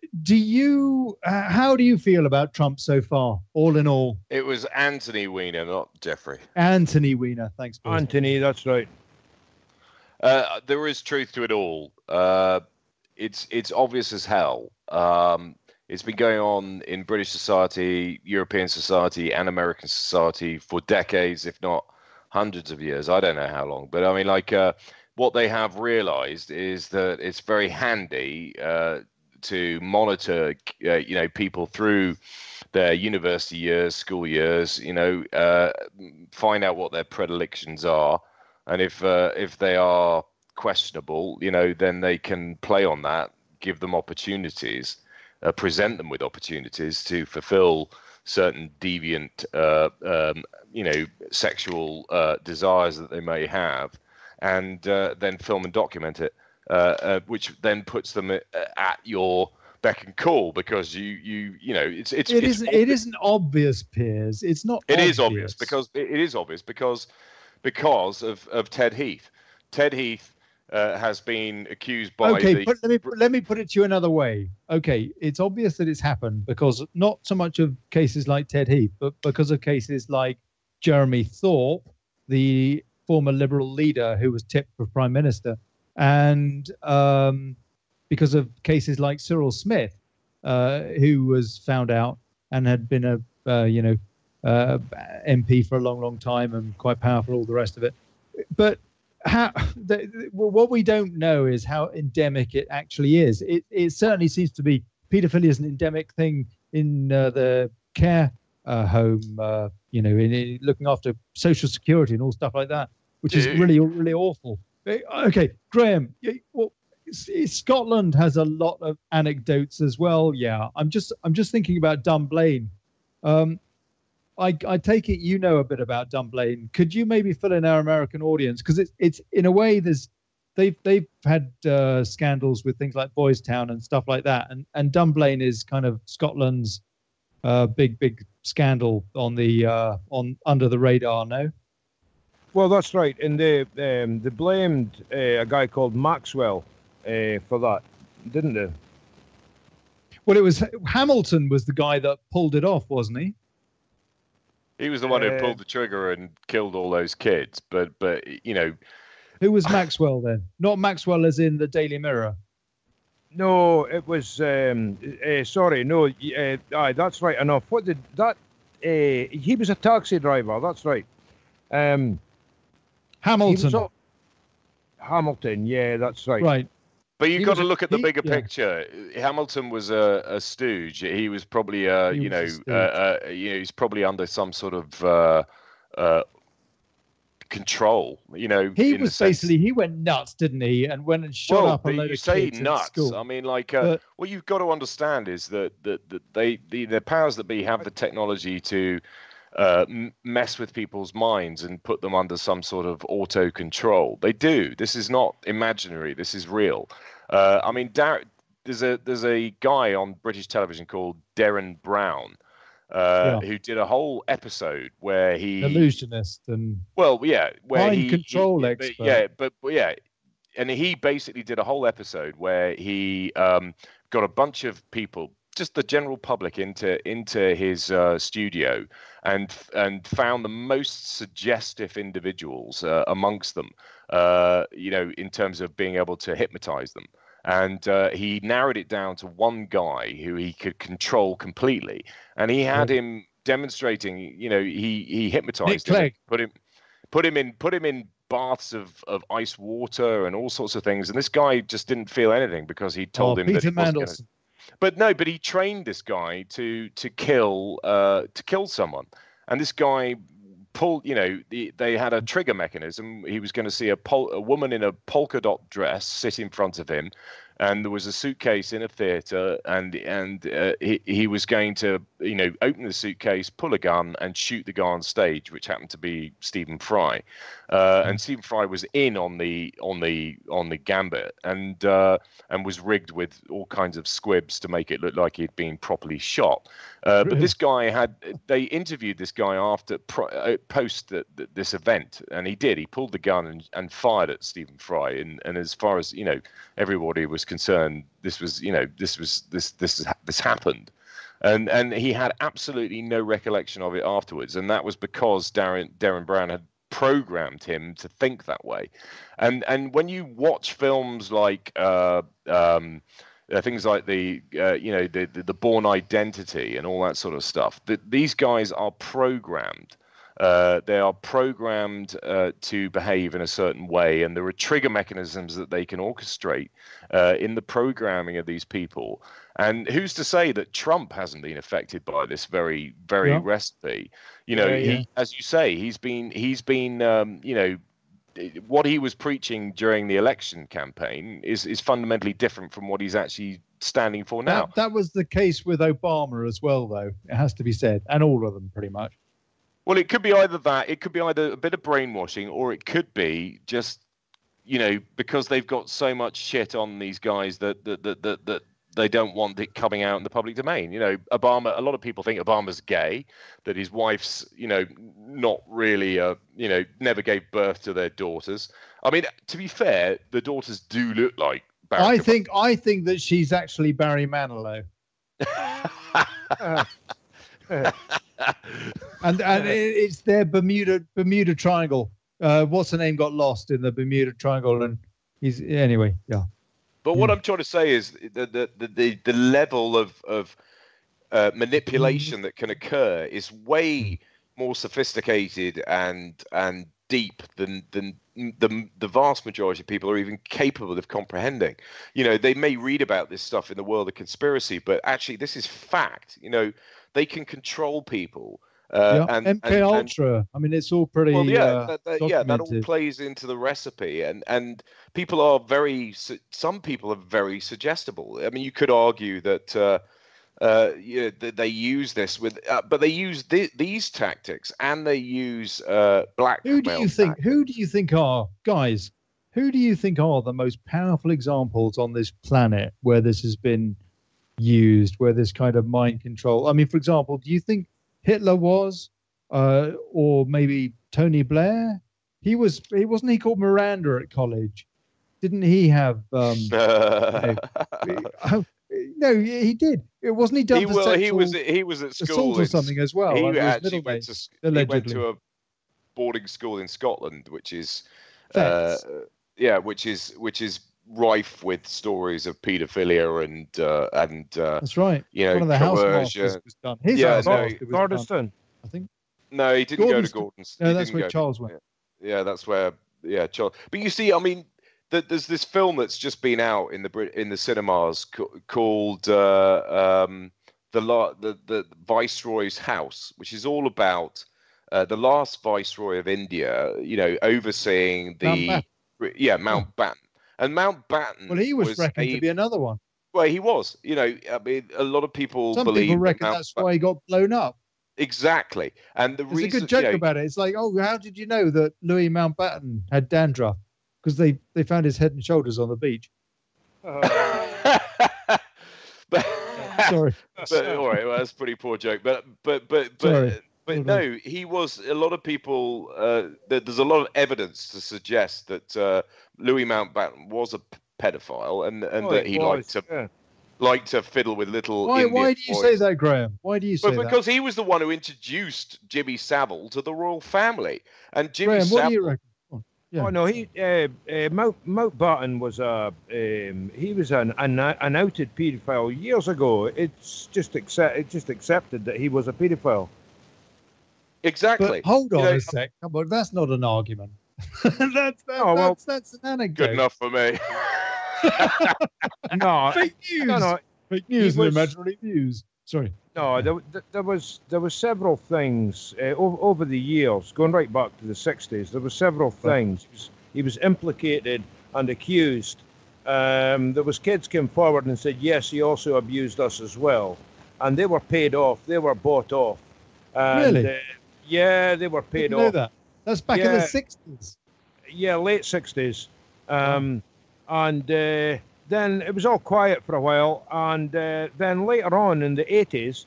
how do you feel about Trump so far, all in all? It was Anthony Weiner, not Jeffrey. Anthony Weiner, thanks, Piers. Anthony, that's right. There is truth to it all. It's obvious as hell. It's been going on in British society, European society, and American society for decades, if not hundreds of years. I don't know how long, but I mean, what they have realized is that it's very handy to monitor, people through their university years, school years, find out what their predilections are. And if they are questionable, then they can play on that, give them opportunities, present them with opportunities to fulfill certain deviant, sexual desires that they may have, and then film and document it, which then puts them at your beck and call, because it isn't obvious, Piers. It's not. It is obvious because of Ted Heath. Ted Heath has been accused by. Okay, but let me put it to you another way. Okay, it's obvious that it's happened because not so much of cases like Ted Heath, but because of cases like Jeremy Thorpe, the former Liberal leader who was tipped for Prime Minister, and because of cases like Cyril Smith, who was found out and had been a MP for a long, long time and quite powerful, all the rest of it. But what we don't know is how endemic it actually is. It certainly seems to be. Paedophilia is an endemic thing in the care home, in looking after social security and all stuff like that, which is really, really awful. Okay, Graeme, Scotland has a lot of anecdotes as well. Yeah, I'm just thinking about Dunblane. I take it you know a bit about Dunblane. Could you maybe fill in our American audience, because it's in a way they've had scandals with things like Boys Town and stuff like that, and Dunblane is kind of Scotland's big scandal on under the radar. No. Well, that's right, and they blamed a guy called Maxwell for that, didn't they? Well, it was Hamilton was the guy that pulled it off, wasn't he? He was the one who pulled the trigger and killed all those kids. But who was Maxwell then? Not Maxwell as in the Daily Mirror. No, it was. Sorry, no. That's right enough. What did that? He was a taxi driver. That's right. Hamilton. Hamilton, yeah, that's right. Right. But you've got to look at the bigger picture. Hamilton was a stooge. He was probably, he's probably under some sort of control. He was basically he went nuts, didn't he? And went and shot up a load of kids. You say nuts. I mean, what you've got to understand is that the powers that be have the technology to mess with people's minds and put them under some sort of auto control. They do. This is not imaginary. This is real. I mean, there's a guy on British television called Darren Brown who did a whole episode where he illusionist and mind control expert. And he basically did a whole episode where he got a bunch of people, just the general public, into his studio and found the most suggestive individuals amongst them, in terms of being able to hypnotize them. And he narrowed it down to one guy who he could control completely, and he had him demonstrating. He hypnotized him, put him in baths of ice water and all sorts of things. And this guy just didn't feel anything because he told him that he wasn't going to. But he trained this guy to kill someone, and this guy pulled. They had a trigger mechanism. He was going to see a woman in a polka dot dress sit in front of him, and there was a suitcase in a theatre, and he was going to, you know, open the suitcase, pull a gun, and shoot the guy on stage, which happened to be Stephen Fry, and Stephen Fry was in on the gambit, and was rigged with all kinds of squibs to make it look like he'd been properly shot. But this guy they interviewed this guy after post this event, and he pulled the gun and fired at Stephen Fry, and as far as, you know, everybody was concerned, this happened, and he had absolutely no recollection of it afterwards, and that was because Darren Brown had programmed him to think that way. And when you watch films like things like the Bourne Identity and all that sort of stuff, these guys are programmed. They are programmed to behave in a certain way, and there are trigger mechanisms that they can orchestrate in the programming of these people. And who's to say that Trump hasn't been affected by this very recipe? You know, he, as you say, he's been you know, what he was preaching during the election campaign is fundamentally different from what he's actually standing for now. That was the case with Obama as well, though. It has to be said, and all of them pretty much. Well, it could be either that, it could be either a bit of brainwashing, or it could be just, you know, because they've got so much shit on these guys that they don't want it coming out in the public domain. You know, Obama, a lot of people think Obama's gay, that his wife's, you know, not really, you know, never gave birth to their daughters. I mean, to be fair, the daughters do look like Barack I think that she's actually Barry Manilow. and it's their Bermuda Triangle. What's her name got lost in the Bermuda Triangle, and he's anyway. Yeah. But what I'm trying to say is the level of manipulation that can occur is way more sophisticated and deep than the vast majority of people are even capable of comprehending. You know, they may read about this stuff in the world of conspiracy, but actually this is fact. You know, they can control people. MK Ultra. I mean, it's all pretty. Well, that all plays into the recipe, and people are some people are very suggestible. I mean, you could argue that they use this but they use these tactics, and they use blackmail. Who do you think are guys? Who do you think are the most powerful examples on this planet where this has been used, where this kind of mind control? I mean, for example, do you think Hitler was, or maybe Tony Blair? Wasn't he called Miranda at college? Didn't he have? No, he did. It wasn't he done. He was at school or something as well. He actually went to a boarding school in Scotland, which is which is rife with stories of paedophilia and that's right. You know, one of the house was done. Gordonston, I think. No, he didn't go to Gordonston. No, that's where Charles went. Yeah, that's where. Yeah, Charles. But you see, I mean, there's this film that's just been out in the cinemas called the Viceroy's House, which is all about the last Viceroy of India. You know, overseeing Mountbatten. And Mountbatten. Well, he was reckoned to be another one. Well, he was. You know, I mean, a lot of people Some people reckon that's why he got blown up. Exactly. And there's a good joke about it. It's like, oh, how did you know that Louis Mountbatten had dandruff? Because they found his head and shoulders on the beach. Sorry. But all right, well, that's a pretty poor joke. But no, he was. A lot of people. There's a lot of evidence to suggest that Louis Mountbatten was a pedophile, and that he liked to fiddle with little. Why do you boys. say that, Graham? Why do you say that? Because he was the one who introduced Jimmy Savile to the royal family, and Jimmy Graham, Savile. What do you reckon? Yeah. Oh no, Mountbatten was he was an outed paedophile years ago. It's just accepted that he was a paedophile. Exactly. But hold on a sec. Come on, that's not an argument. that's an anecdote. Good enough for me. No, fake news. No, fake news. Imaginary views. Sorry. No, there was several things over the years, going right back to the 60s. There were several things. He was implicated and accused there was kids came forward and said, yes, he also abused us as well. And they were paid off. They were bought off. And, Really? Yeah, they were paid Didn't know off. that. That's back in the 60s. Yeah, late 60s. And then it was all quiet for a while. And then later on in the 80s,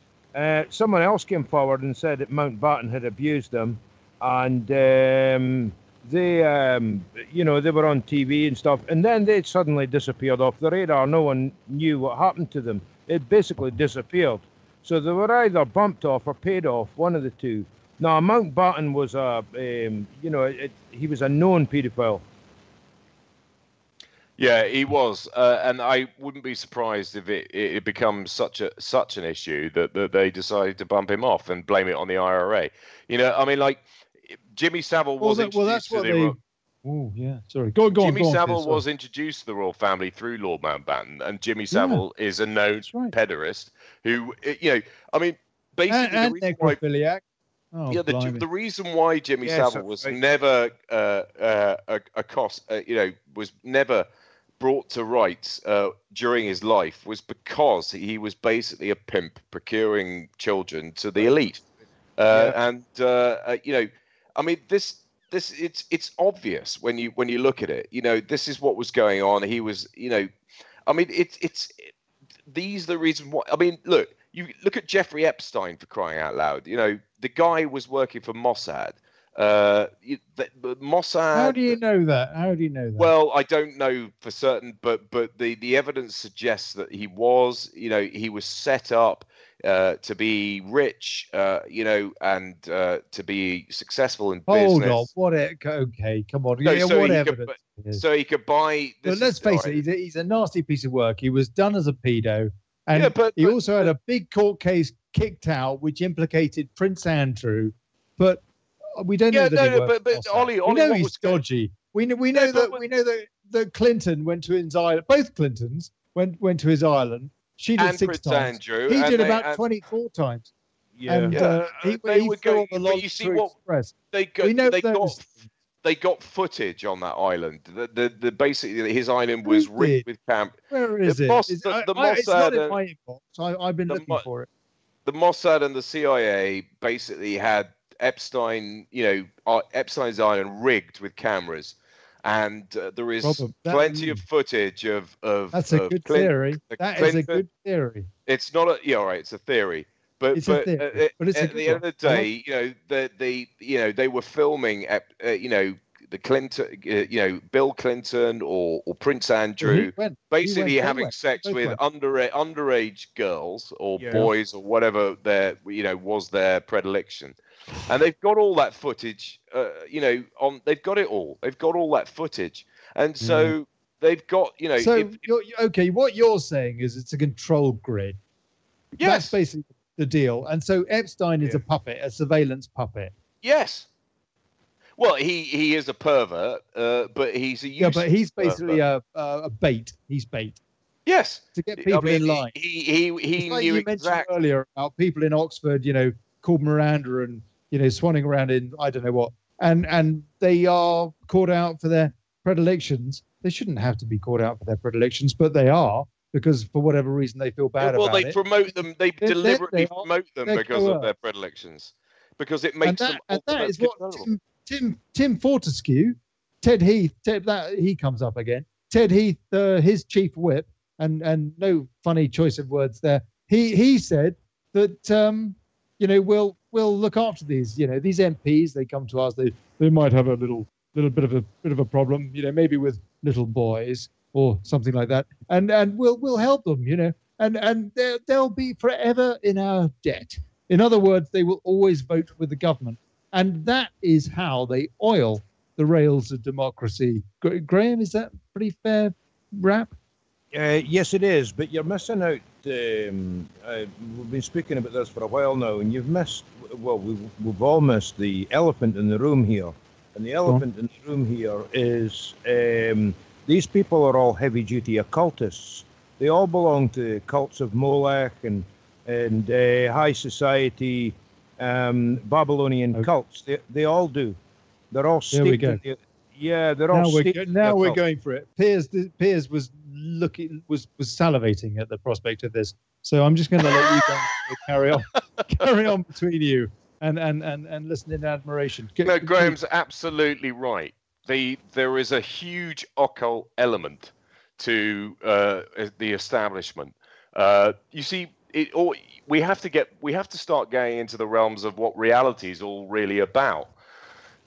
someone else came forward and said that Mountbatten had abused them. And they were on TV and stuff. And then they suddenly disappeared off the radar. No one knew what happened to them. It basically disappeared. So they were either bumped off or paid off, one of the two. Now, Mountbatten was he was a known paedophile. Yeah, he was, and I wouldn't be surprised if it becomes such an issue that they decided to bump him off and blame it on the IRA. I mean, like Jimmy Savile was introduced to the. Oh yeah, sorry. Go on. Jimmy Savile was introduced to the royal family through Lord Mountbatten, and Jimmy Savile is a known pederast who, I mean, basically and the reason why. Oh, the reason why Jimmy Savile was never was never brought to rights during his life was because he was basically a pimp procuring children to the elite, I mean it's obvious when you look at it. This is what was going on. He was, I mean these are the reason why. I mean, look. You look at Jeffrey Epstein, for crying out loud. The guy was working for Mossad. Mossad. How do you know that? Well, I don't know for certain, but the evidence suggests that he was, he was set up to be rich, and to be successful in business. Hold on, okay, come on. No, what evidence? So he could buy. But let's face it, he's a nasty piece of work. He was done as a pedo. And he also had a big court case kicked out, which implicated Prince Andrew. But we don't know that he worked. But Olly, we know he's dodgy. We know that Clinton went to his island. Both Clintons went to his island. She did 6 times. Andrew, he did about 24 times. Yeah. And he threw on the log to Express. They got footage on that island. The basically his island was rigged with camp. Where is it? It's not in my inbox. I've been looking for it. The Mossad and the CIA basically had Epstein, Epstein's island rigged with cameras, and there is plenty of footage of. That's a good theory. That is a good theory. It's not a it's a theory. But it's a theory. But it's at the end of the day, they were filming, the Clinton, Bill Clinton or Prince Andrew, basically having sex with underage girls or boys or whatever was their predilection, and they've got all that footage. They've got it all. They've got all that footage, and so they've got So what you're saying is it's a control grid. Yes, that's basically the deal. And so Epstein is a puppet, a surveillance puppet. Yes. Well, he is a pervert, but he's a useless but he's basically a bait. He's bait. Yes. To get people in line. He like knew you mentioned earlier about people in Oxford, called Miranda and swanning around in I don't know what, and they are caught out for their predilections. They shouldn't have to be caught out for their predilections, but they are. Because for whatever reason they feel bad about it. Well, they promote them. They deliberately promote them because of their predilections. Because it makes them. And that is what Tim Fortescue, Ted Heath. He comes up again. Ted Heath, his chief whip, and no funny choice of words there. He said that we'll look after these. These MPs. They come to us. They might have a little bit of a problem. Maybe with little boys. Or something like that, and we'll help them, and they'll be forever in our debt. In other words, they will always vote with the government, and that is how they oil the rails of democracy. Graeme, is that pretty fair rap? Yes, it is, but you're missing out. We've been speaking about this for a while now, and you've missed. Well, we've all missed the elephant in the room here, and the elephant in the room here is. These people are all heavy-duty occultists. They all belong to cults of Molech and high society Babylonian cults. They all do. They're all steeped. Yeah, they're all we're going for it. Piers was salivating at the prospect of this. So I'm just going to let you guys carry on between you and listen in admiration. No, Graham's absolutely right. There is a huge occult element to the establishment. You see, we have to start going into the realms of what reality is all really about.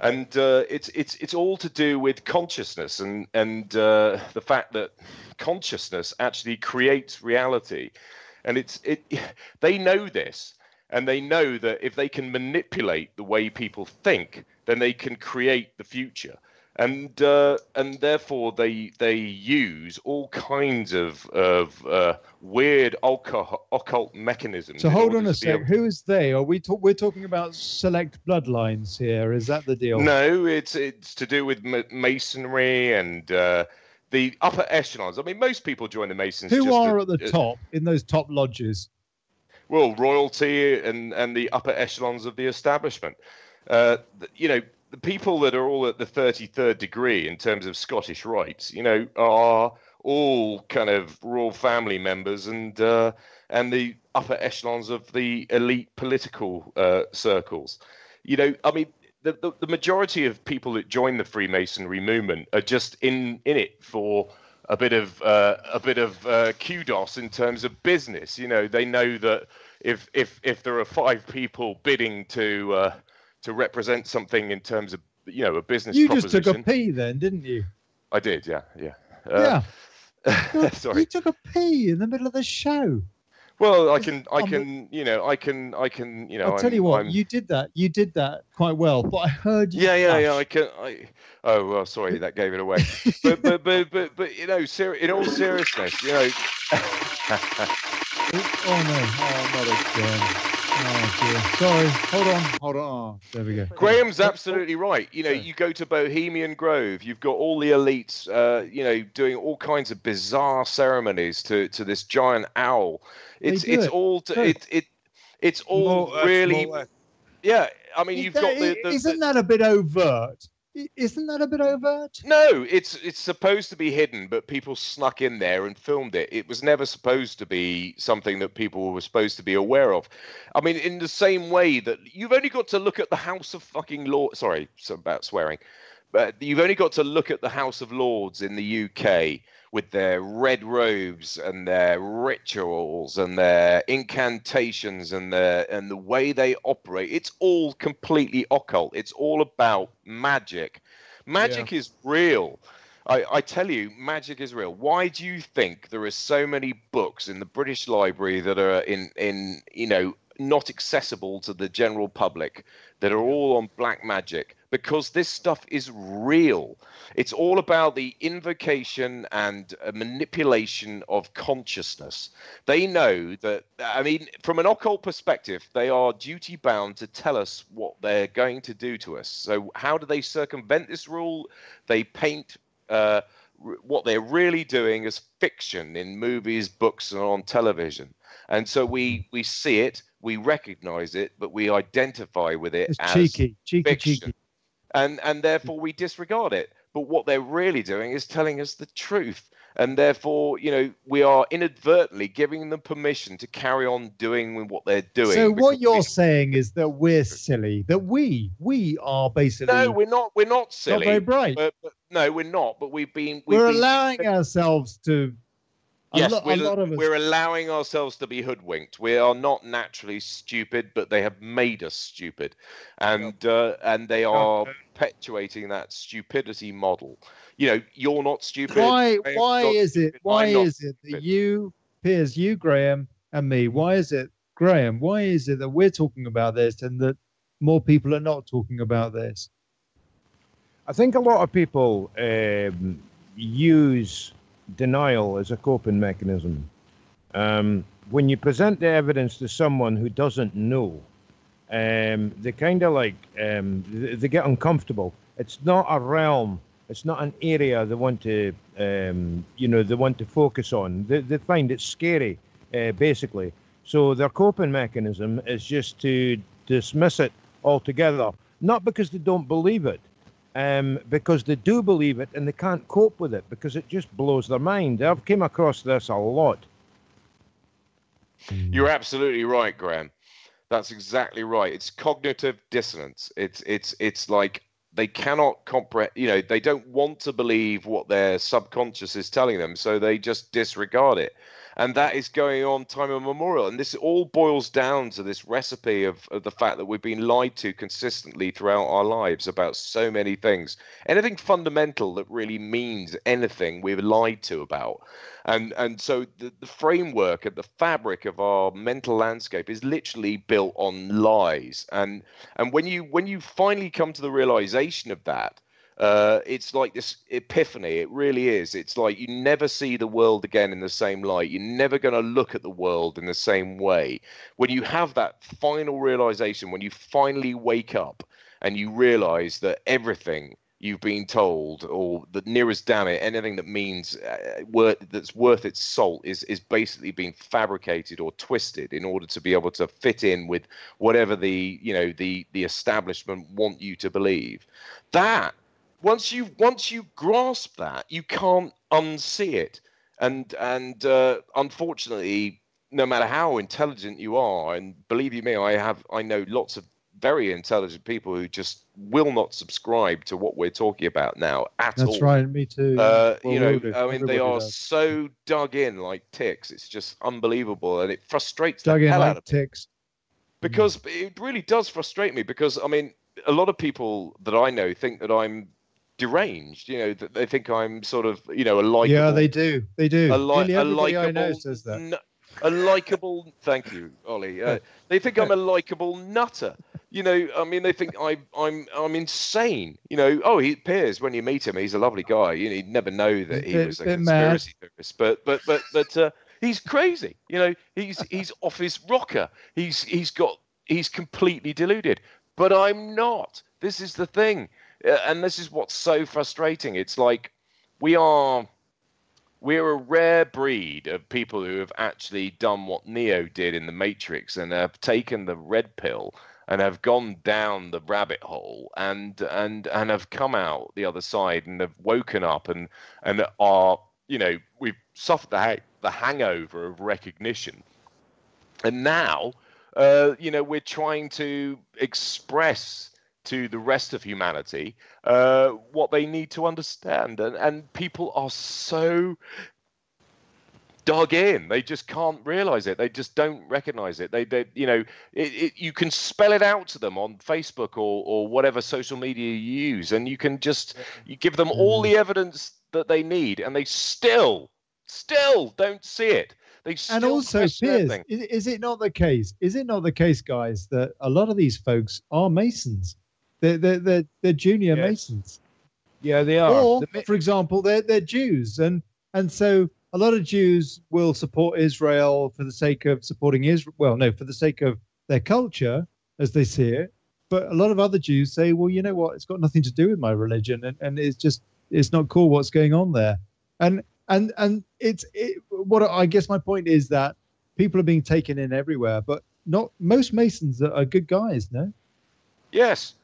And it's all to do with consciousness and the fact that consciousness actually creates reality, and they know this, and they know that if they can manipulate the way people think, then they can create the future, and therefore they use all kinds of weird occult mechanisms. So hold on a sec. Who is they? Are we're talking about select bloodlines here? Is that the deal? No, it's to do with masonry and the upper echelons. I mean, most people join the Masons. Who are at the top in those top lodges? Well, royalty and the upper echelons of the establishment. The people that are all at the 33rd degree in terms of Scottish rights, are all kind of royal family members and the upper echelons of the elite political circles. I mean, the majority of people that join the Freemasonry movement are just in it for a bit of kudos in terms of business. They know that if there are 5 people bidding to represent something in terms of a business you proposition. just took a pee then, didn't you? I did, yeah. Yeah. Sorry. You took a pee in the middle of the show. Well, I can. I'll tell you what, you did that quite well, but I heard you. Yeah. Oh well, sorry, that gave it away. but in all seriousness, Oh no! Oh, not again. Oh dear. Sorry. Hold on. Oh, there we go. Graham's absolutely right. You go to Bohemian Grove, you've got all the elites, doing all kinds of bizarre ceremonies to this giant owl. It's all really. Yeah, I mean, you've got the. Isn't that a bit overt? Isn't that a bit overt? No, it's supposed to be hidden, but people snuck in there and filmed it. It was never supposed to be something that people were supposed to be aware of. I mean, in the same way that you've only got to look at the House of fucking Lords. Sorry, about swearing. But you've only got to look at the House of Lords in the UK with their red robes and their rituals and their incantations and the way they operate. It's all completely occult. It's all about magic. Magic is real. I tell you, magic is real. Why do you think there are so many books in the British Library that are in not accessible to the general public, that are all on black magic? Because this stuff is real. It's all about the invocation and manipulation of consciousness. They know that, I mean, from an occult perspective, they are duty bound to tell us what they're going to do to us. So how do they circumvent this rule? They paint what they're really doing as fiction in movies, books, and on television. And so we see it, we recognize it, but we identify with it as cheeky. And therefore we disregard it. But what they're really doing is telling us the truth. And therefore, we are inadvertently giving them permission to carry on doing what they're doing. So what you're saying is that we're silly, that we are basically... No, we're not silly. Not very bright. But no, we're not. But we're allowing ourselves to... Yes, we're allowing ourselves to be hoodwinked. We are not naturally stupid, but they have made us stupid, and they are perpetuating that stupidity model. You're not stupid. Why is it that you, Piers, you, Graeme, and me? Why is it, Graeme? Why is it that we're talking about this and that more people are not talking about this? I think a lot of people use denial as a coping mechanism. When you present the evidence to someone who doesn't know, they kind of they get uncomfortable. It's not a realm. It's not an area they want to, they want to focus on. They find it scary, basically. So their coping mechanism is just to dismiss it altogether. Not because they don't believe it, because they do believe it and they can't cope with it because it just blows their mind. I've came across this a lot. You're absolutely right, Graeme. That's exactly right. It's cognitive dissonance. It's like they cannot comprehend. They don't want to believe what their subconscious is telling them, so they just disregard it. And that is going on time immemorial. And this all boils down to this recipe of the fact that we've been lied to consistently throughout our lives about so many things. Anything fundamental that really means anything, we're lied to about. And so the framework and the fabric of our mental landscape is literally built on lies. And when you finally come to the realization of that, it's like this epiphany. It really is. It's like you never see the world again in the same light. You're never going to look at the world in the same way. When you have that final realization, when you finally wake up and you realize that everything you've been told, or the nearest damn it, anything that means that's worth its salt is basically being fabricated or twisted in order to be able to fit in with whatever the establishment want you to believe. That once you grasp that, you can't unsee it. And unfortunately, no matter how intelligent you are, and believe you me, I know lots of very intelligent people who just will not subscribe to what we're talking about now at all. That's right, me too. They are so dug in like ticks. It's just unbelievable, and it frustrates the hell out of me. Ticks. Because it really does frustrate me, because a lot of people that I know think that I'm deranged. That they think I'm sort of a likable. Yeah, they do. A likable. I know says that. A likable. Thank you, Olly. They think I'm a likable nutter. They think I'm insane. Piers, when you meet him, he's a lovely guy. You'd never know that he was a conspiracy theorist. But he's crazy. He's off his rocker. He's completely deluded. But I'm not. This is the thing, and this is what's so frustrating. It's like we're a rare breed of people who have actually done what Neo did in the Matrix and have taken the red pill and have gone down the rabbit hole and have come out the other side and have woken up and are, we've suffered the hangover of recognition. And now, we're trying to express to the rest of humanity what they need to understand, and people are so dug in, they just can't realize it. They just don't recognize it. You can spell it out to them on Facebook or whatever social media you use, and you give them all the evidence that they need, and they still don't see it. And also, Piers, is it not the case? Is it not the case, guys, that a lot of these folks are Masons? They're junior Masons. Yeah, they are. Or, for example, they're Jews, and so a lot of Jews will support Israel for the sake of supporting Israel. Well, no, for the sake of their culture as they see it. But a lot of other Jews say, well, you know what? It's got nothing to do with my religion, and it's not cool what's going on there. And what I guess my point is that people are being taken in everywhere, but not most Masons are good guys, no? Yes.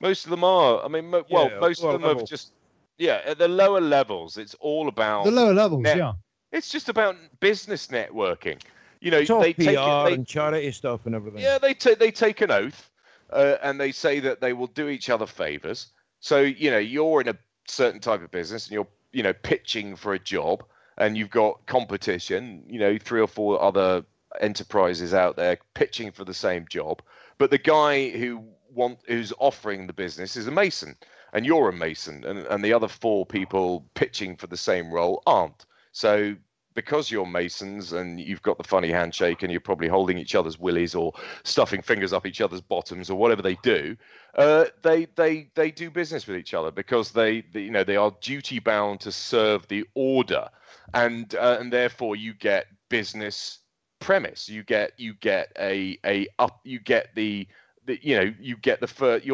Most of them are. Most of them have just, at the lower levels, it's all about... The lower levels, It's just about business networking. It's all PR and charity stuff and everything. Yeah, they take an oath, and they say that they will do each other favors. So, you're in a certain type of business, and you're, pitching for a job, and you've got competition, 3 or 4 other enterprises out there pitching for the same job. But the guy who's offering the business is a Mason, and you're a Mason, and the other 4 people pitching for the same role aren't. So because you're Masons and you've got the funny handshake and you're probably holding each other's willies or stuffing fingers up each other's bottoms or whatever they do, they do business with each other because they are duty bound to serve the order, and therefore you get business premise. You get you're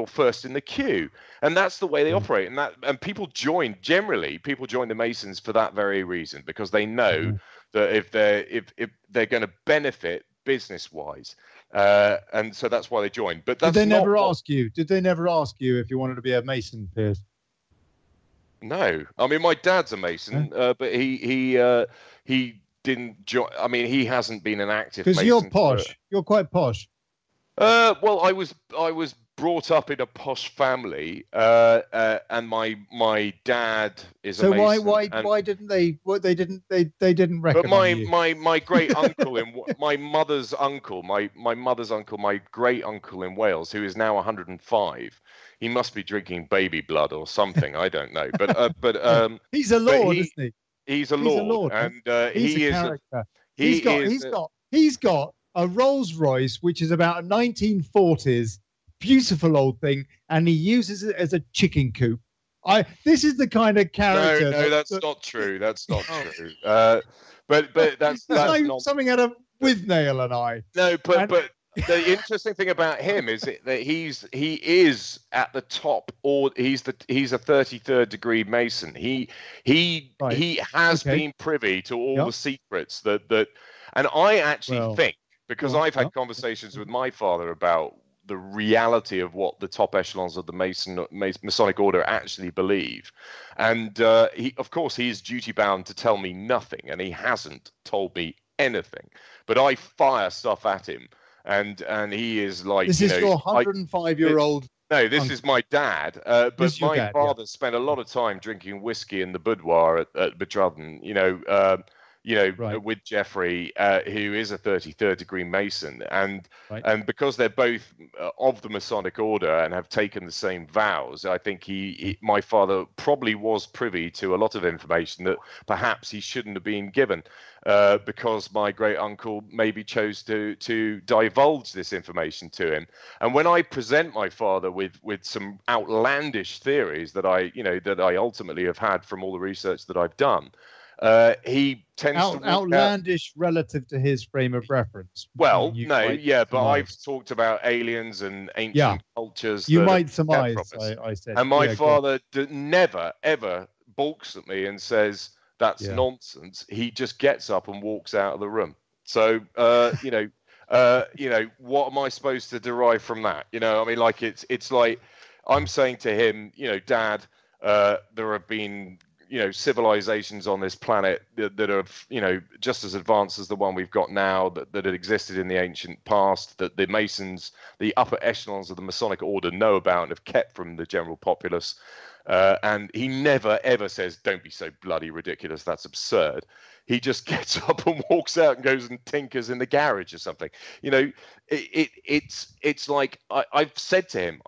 first in the queue, and that's the way they operate. And people join the Masons for that very reason, because they know that if they're going to benefit business wise, and so that's why they join. But that's Did they never ask you if you wanted to be a Mason, Piers? No, I mean my dad's a Mason, but he didn't join. I mean, he hasn't been an active Mason. Because you're posh. You're quite posh. Well, I was brought up in a posh family, and my dad is a Mason. So why didn't they? What they didn't recognise you. But my great uncle my mother's uncle, my mother's uncle, my great uncle in Wales, who is now 105. He must be drinking baby blood or something. I don't know. But he's a lord, isn't he? He's a lord, and he is a character. He's got a Rolls Royce, which is about a 1940s beautiful old thing, and he uses it as a chicken coop. This is the kind of character. No, that's not true. That's not true. But that's like not something out of Withnail and I. No, but the interesting thing about him is that he is at the top, or he's a 33rd degree Mason. He has been privy to all the secrets that, and I actually think, because I've had conversations with my father about the reality of what the top echelons of the Masonic Order actually believe, and of course he's duty bound to tell me nothing, and he hasn't told me anything, but I fire stuff at him. And he is like, this is your 105-year-old. No, this is my dad. But my father spent a lot of time drinking whiskey in the boudoir at Bedrudden. With Jeffrey, who is a 33rd degree Mason, and because they're both of the Masonic Order and have taken the same vows, I think my father probably was privy to a lot of information that perhaps he shouldn't have been given, because my great uncle maybe chose to divulge this information to him. And when I present my father with some outlandish theories that I ultimately have had from all the research that I've done, he tends to outlandish relative to his frame of reference. Well, but I've talked about aliens and ancient cultures. You might surmise, I said. And my father never ever balks at me and says that's nonsense. He just gets up and walks out of the room. So what am I supposed to derive from that? I mean, like it's like I'm saying to him, Dad, there have been civilizations on this planet that are, just as advanced as the one we've got now, that had existed in the ancient past, that the Masons, the upper echelons of the Masonic Order know about and have kept from the general populace. And he never, ever says, don't be so bloody ridiculous. That's absurd. He just gets up and walks out and goes and tinkers in the garage or something. It's like I said to him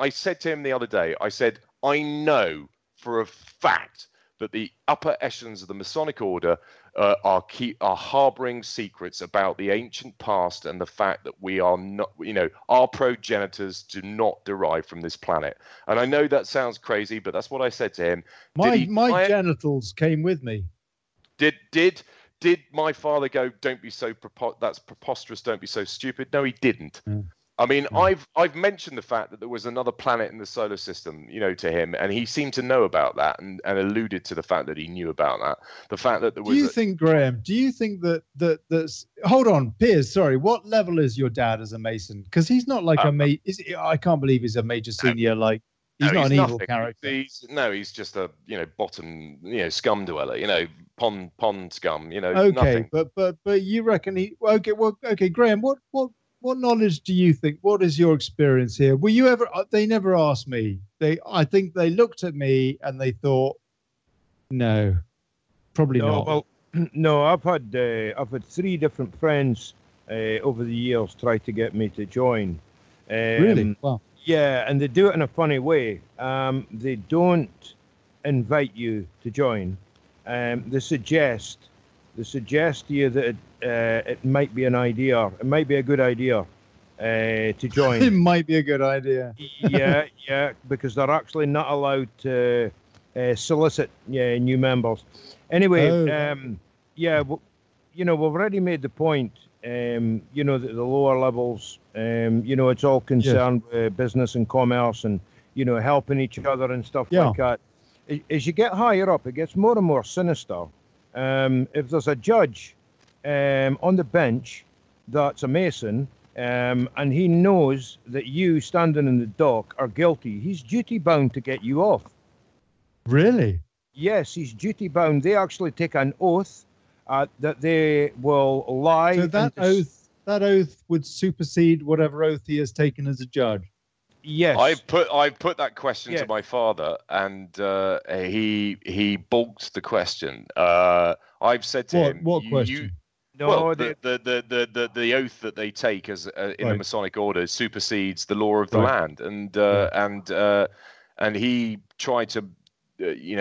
the other day, I said, I know for a fact that the upper echelons of the Masonic Order are harboring secrets about the ancient past and the fact that we are not, our progenitors do not derive from this planet. And I know that sounds crazy, but that's what I said to him. My genitals came with me. Did my father go, don't be so that's preposterous, don't be so stupid? No, he didn't. I mean, I've mentioned the fact that there was another planet in the solar system, to him, and he seemed to know about that and alluded to the fact that he knew about that. The fact that there was. Graham? Do you think that's? Hold on, Piers. Sorry, what level is your dad as a Mason? Because he's not like I can't believe he's a major senior. He's not an evil character. He's just a bottom scum dweller. Pond scum. Okay, nothing. but you reckon he? Okay, Graham. What knowledge do you think? What is your experience here? Were you ever? They never asked me. I think they looked at me and they thought, no, probably not. Well, no. I've had 3 different friends over the years try to get me to join. Really? Wow. Yeah, and they do it in a funny way. They don't invite you to join. They suggest to you that it might be an idea. It might be a good idea to join. It might be a good idea. yeah, because they're actually not allowed to solicit new members. Anyway, we've already made the point. That the lower levels, it's all concerned with business and commerce and helping each other and stuff like that. As you get higher up, it gets more and more sinister. If there's a judge on the bench that's a Mason, and he knows that you standing in the dock are guilty, he's duty bound to get you off. Really? Yes, he's duty bound. They actually take an oath that they will lie. So that oath would supersede whatever oath he has taken as a judge. Yes, I've put that question to my father, and he balked the question. I've said to him, "What question?" The oath that they take as in the Masonic Order supersedes the law of the land, and he tried to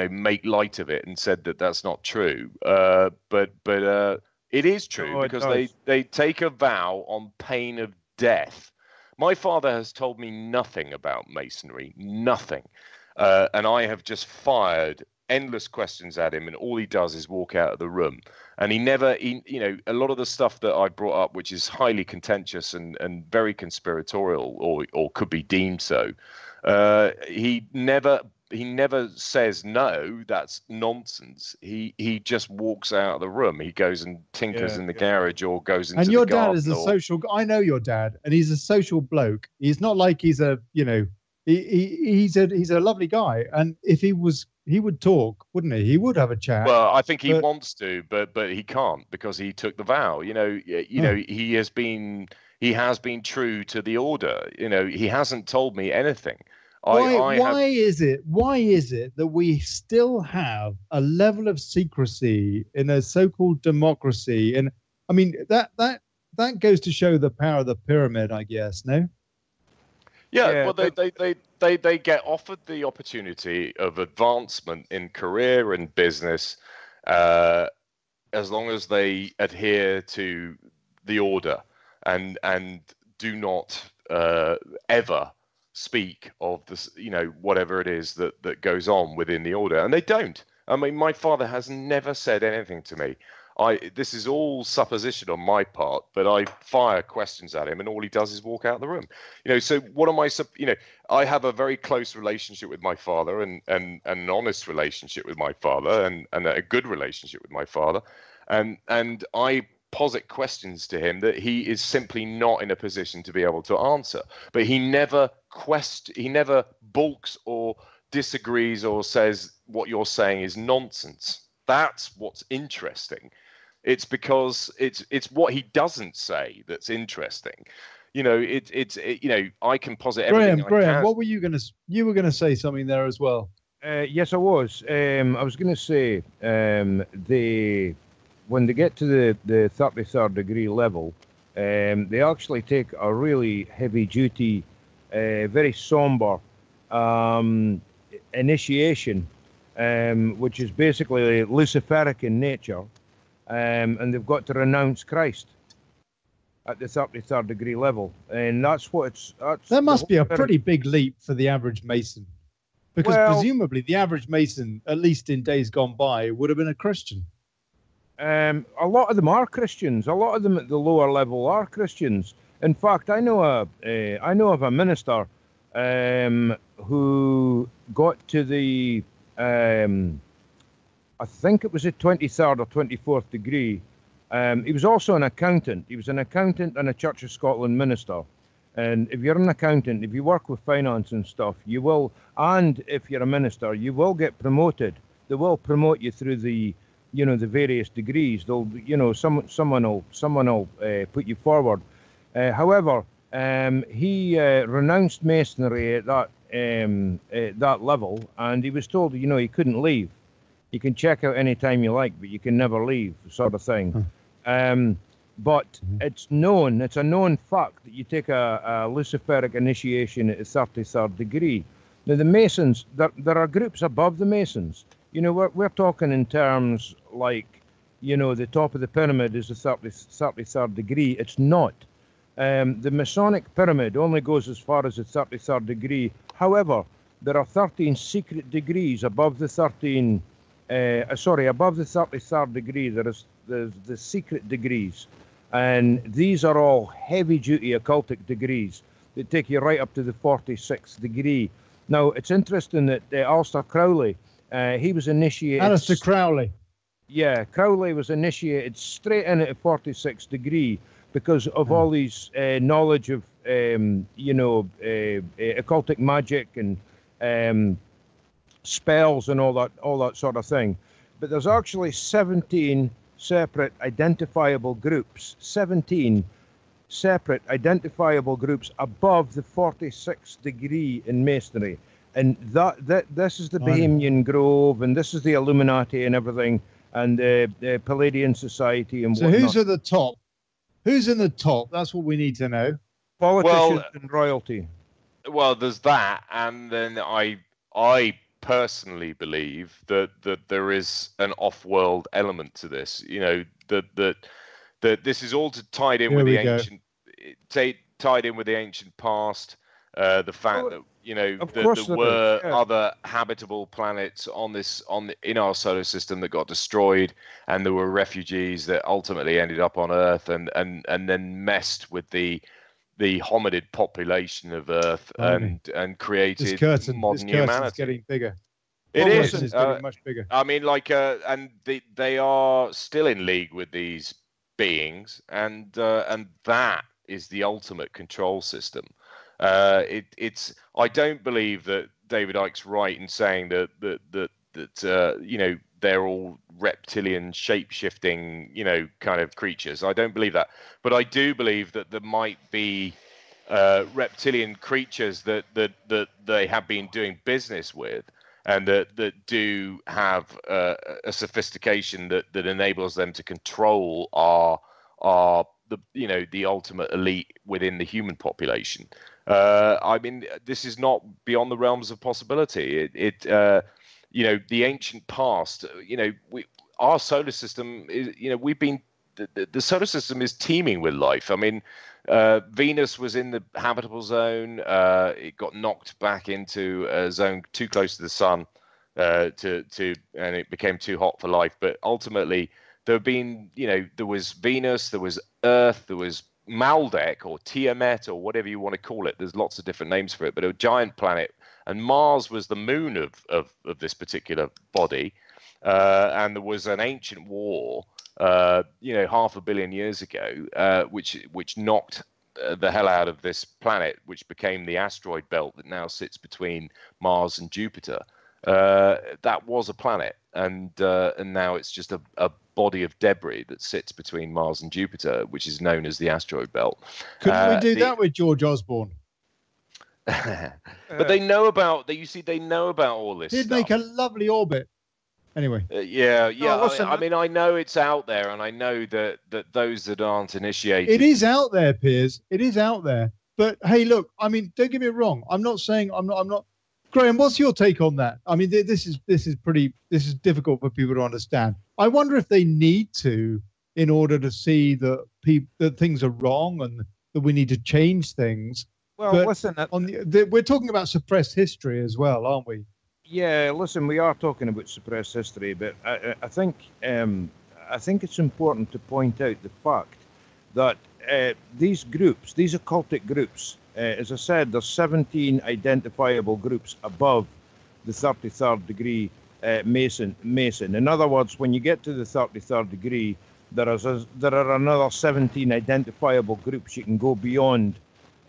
make light of it and said that that's not true. But it is true because they take a vow on pain of death. My father has told me nothing about Masonry, nothing. And I have just fired endless questions at him, and all he does is walk out of the room. And a lot of the stuff that I brought up, which is highly contentious and very conspiratorial, or could be deemed so, he never says, no, that's nonsense. He just walks out of the room. He goes and tinkers in the garage or goes into the garden. And your dad is a social. I know your dad, and he's a social bloke. He's not like he's a he's a lovely guy. And if he would talk, wouldn't he? He would have a chat. Well, I think he wants to, but he can't because he took the vow. He has been true to the order. He hasn't told me anything. Why is it that we still have a level of secrecy in a so-called democracy? And I mean that goes to show the power of the pyramid, I guess. No. Yeah, well, they get offered the opportunity of advancement in career and business, as long as they adhere to the order and do not ever speak of this, whatever it is that goes on within the order, and they don't. I mean, my father has never said anything to me. This is all supposition on my part, but I fire questions at him, and all he does is walk out of the room. So what am I? I have a very close relationship with my father, and an honest relationship with my father, and a good relationship with my father, and I posit questions to him that he is simply not in a position to be able to answer. But he never balks or disagrees or says what you're saying is nonsense. That's what's interesting. It's because it's what he doesn't say that's interesting. I can posit everything. Graeme, what were you going to? You were going to say something there as well. Yes, I was. I was going to say when they get to the 33rd degree level, they actually take a really heavy duty, very somber initiation, which is basically Luciferic in nature, and they've got to renounce Christ at the 33rd degree level, and that's what it's. That must be a pretty big leap for the average Mason, because presumably the average Mason, at least in days gone by, would have been a Christian. A lot of them are Christians. A lot of them at the lower level are Christians. In fact, I know of a minister who got to the I think it was the 23rd or 24th degree. He was also an accountant. He was an accountant and a Church of Scotland minister. And if you're an accountant, if you work with finance and stuff, you will. And if you're a minister, you will get promoted. They will promote you through the the various degrees. They'll, someone will put you forward. However, he renounced masonry at that level, and he was told, he couldn't leave. You can check out any time you like, but you can never leave, sort of thing. But it's a known fact that you take a Luciferic initiation at the 33rd degree. Now, the Masons, there are groups above the Masons. We're talking in terms like, the top of the pyramid is the 33rd degree. It's not. The Masonic pyramid only goes as far as the 33rd degree. However, there are 13 secret degrees above the 33rd degree. There's the secret degrees. And these are all heavy-duty occultic degrees that take you right up to the 46th degree. Now, it's interesting that Aleister Crowley, he was initiated... Aleister Crowley. Yeah, Crowley was initiated straight in at the 46th degree because of all these knowledge of, occultic magic and spells and all that sort of thing. But there's actually 17 separate identifiable groups, 17 separate identifiable groups above the 46th degree in Masonry. And this is the Bohemian Grove, and this is the Illuminati and everything, and the Palladian Society and whatnot. So who's at the top? Who's in the top? That's what we need to know. Politicians and royalty. Well, there's that, and then I personally believe that there is an off-world element to this. You know, that this is all tied in with the ancient, tied in with the ancient past. The fact that there were other habitable planets in our solar system that got destroyed, and there were refugees that ultimately ended up on Earth, and then messed with the hominid population of Earth and created modern humanity. It's getting bigger. It is. It's getting much bigger. I mean, and they are still in league with these beings, and that is the ultimate control system. I don't believe that David Icke's right in saying that they're all reptilian, shape-shifting, kind of creatures. I don't believe that, but I do believe that there might be reptilian creatures that they have been doing business with, and that do have a sophistication that enables them to control the ultimate elite within the human population. I mean, this is not beyond the realms of possibility. The ancient past, our solar system is, the solar system is teeming with life. I mean, Venus was in the habitable zone. It got knocked back into a zone too close to the sun, and it became too hot for life. But ultimately, there was Venus, there was Earth, there was Maldek or Tiamat or whatever you want to call it. There's lots of different names for it, but a giant planet. And Mars was the moon of this particular body. And there was an ancient war, 500 million years ago, which knocked the hell out of this planet, which became the asteroid belt that now sits between Mars and Jupiter. That was a planet, and now it's just a body of debris that sits between Mars and Jupiter, which is known as the asteroid belt. Couldn't we do that with George Osborne? But they know about all this. He'd make a lovely orbit. Anyway. I know it's out there, and I know that those that aren't initiated. It is out there, Piers. It is out there. But hey, look, I mean, don't get me wrong. I'm not saying I'm not. Graeme, what's your take on that? I mean, this is difficult for people to understand. I wonder if they need to, in order to see that things are wrong and that we need to change things. Well, but listen, we're talking about suppressed history as well, aren't we? Yeah, listen, we are talking about suppressed history, but I think it's important to point out the fact that these occultic groups, as I said, there's 17 identifiable groups above the 33rd degree Mason. In other words, when you get to the 33rd degree, there are another 17 identifiable groups you can go beyond.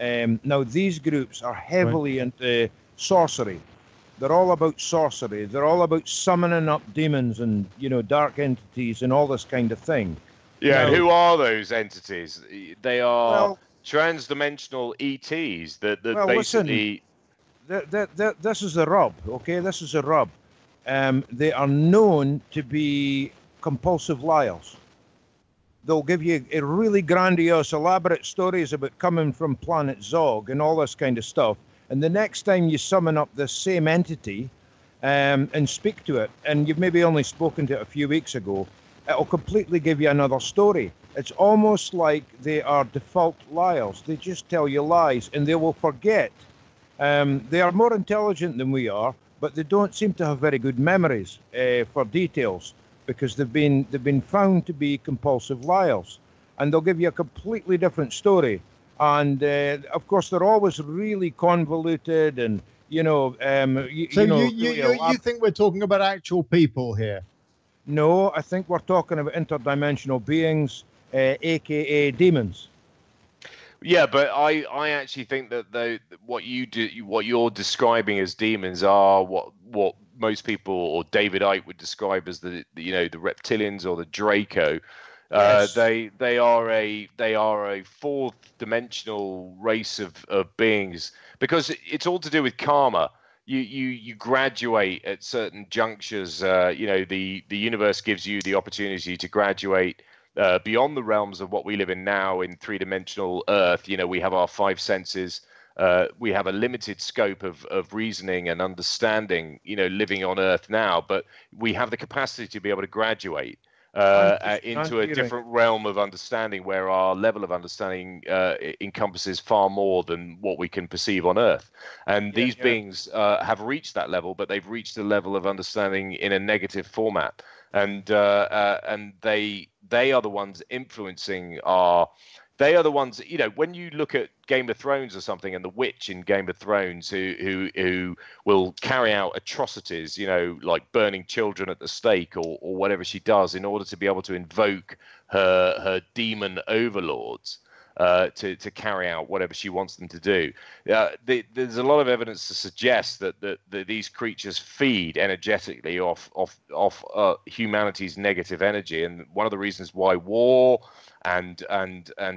Now, these groups are heavily into sorcery. They're all about sorcery. They're all about summoning up demons and, dark entities and all this kind of thing. Yeah, now, who are those entities? They are trans-dimensional ETs that basically... Listen, this is the rub, okay? This is the rub. They are known to be compulsive liars. They'll give you a really grandiose, elaborate stories about coming from planet Zog and all this kind of stuff. And the next time you summon up this same entity and speak to it, and you've maybe only spoken to it a few weeks ago, it'll completely give you another story. It's almost like they are default liars. They just tell you lies, and they will forget. They are more intelligent than we are, but they don't seem to have very good memories for details, because they've been found to be compulsive liars, and they'll give you a completely different story. And of course, they're always really convoluted, and you think we're talking about actual people here? No, I think we're talking about interdimensional beings, aka demons. Yeah, but I actually think that what you're describing as demons are what most people or David Icke would describe as the reptilians or the Draco. Yes. They are a fourth dimensional race of beings, because it's all to do with karma. You graduate at certain junctures. The universe gives you the opportunity to graduate beyond the realms of what we live in now in three-dimensional Earth. We have our five senses. We have a limited scope of reasoning and understanding, living on Earth now, but we have the capacity to be able to graduate into a different realm of understanding, where our level of understanding encompasses far more than what we can perceive on Earth. And these beings have reached that level, but they've reached a level of understanding in a negative format. And they are the ones influencing our. They are the ones, when you look at Game of Thrones or something, and the witch in Game of Thrones who will carry out atrocities, like burning children at the stake or whatever she does in order to be able to invoke her demon overlords to carry out whatever she wants them to do. There's a lot of evidence to suggest that these creatures feed energetically off humanity's negative energy, and one of the reasons why war and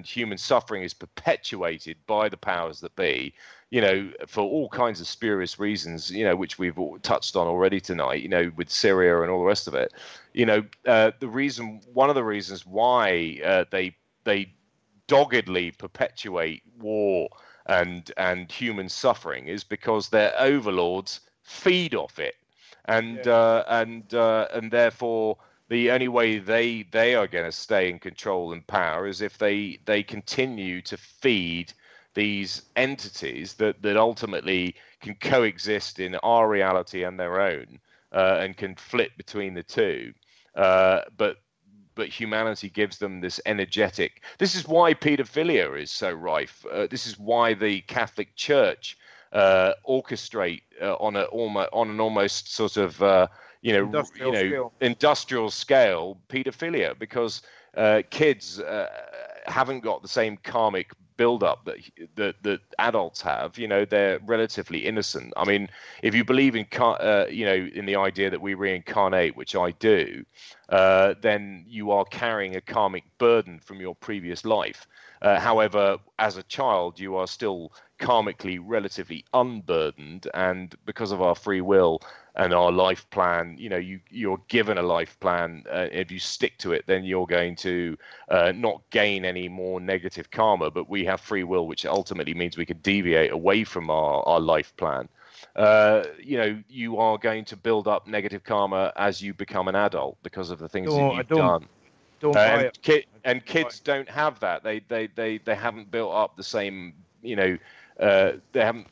human suffering is perpetuated by the powers that be, for all kinds of spurious reasons, which we've touched on already tonight, with Syria and all the rest of it. One of the reasons why they doggedly perpetuate war and human suffering is because their overlords feed off it, and therefore the only way they are going to stay in control and power is if they continue to feed these entities that ultimately can coexist in our reality and their own, and can flip between the two. But humanity gives them this energetic. This is why paedophilia is so rife. This is why the Catholic Church orchestrate on an almost sort of industrial scale paedophilia, because kids haven't got the same karmic build-up that adults have. They're relatively innocent. I mean, if you believe in in the idea that we reincarnate, which I do, then you are carrying a karmic burden from your previous life. However, as a child, you are still karmically relatively unburdened, and because of our free will and our life plan, you're given a life plan. If you stick to it, then you're going to not gain any more negative karma, but we have free will, which ultimately means we could deviate away from our life plan. You are going to build up negative karma as you become an adult because of the things that you've done. Kids don't have that. They haven't built up the same, they haven't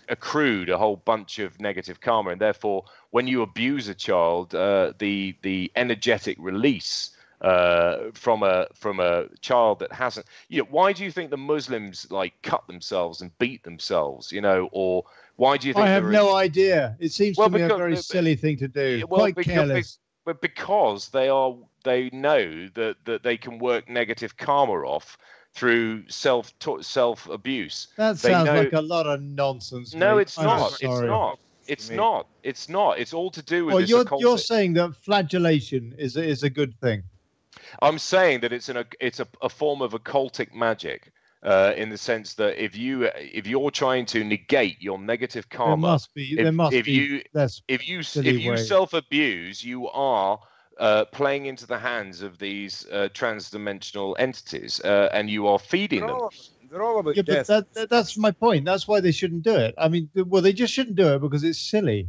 accrued a whole bunch of negative karma, and therefore when you abuse a child, the energetic release from a child that hasn't, why do you think the Muslims cut themselves and beat themselves, or why do you think? I have no idea. It seems to me a very silly thing to do. Quite careless. But because they know that they can work negative karma off through self abuse. That sounds like a lot of nonsense. No, mate. it's not. It's not. It's all to do with this. You're saying that flagellation is a good thing. I'm saying that it's a form of occultic magic, in the sense that if you're trying to negate your negative karma, if you self-abuse, you are playing into the hands of these transdimensional entities, and you are feeding them. They're all about death. But that's my point. That's why they shouldn't do it. I mean, they just shouldn't do it because it's silly.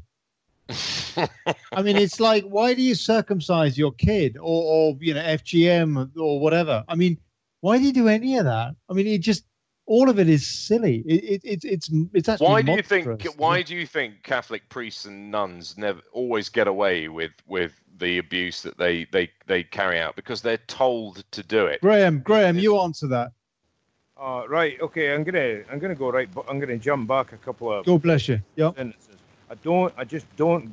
I mean, it's like, why do you circumcise your kid or FGM or whatever? I mean, why do you do any of that? I mean, all of it is silly. It's actually monstrous. Why do you think Catholic priests and nuns never always get away with the abuse that they carry out? Because they're told to do it. Graeme, you answer that. Right. Okay. I'm gonna go right. I'm gonna jump back a couple of. God bless you. Yeah. Sentences. I just don't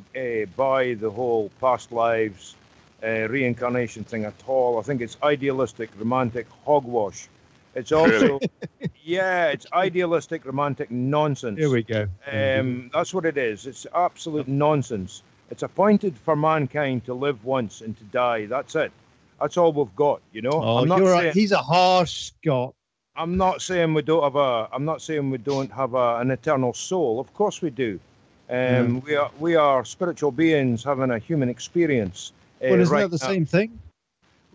buy the whole past lives reincarnation thing at all. I think it's idealistic, romantic hogwash. It's also, it's idealistic, romantic nonsense. Here we go. That's what it is. It's absolute nonsense. It's appointed for mankind to live once and to die. That's it. That's all we've got, you know. Oh, you're right. He's a harsh Scot. I'm not saying we don't have an eternal soul. Of course we do. We are spiritual beings having a human experience. Well, isn't that the same thing?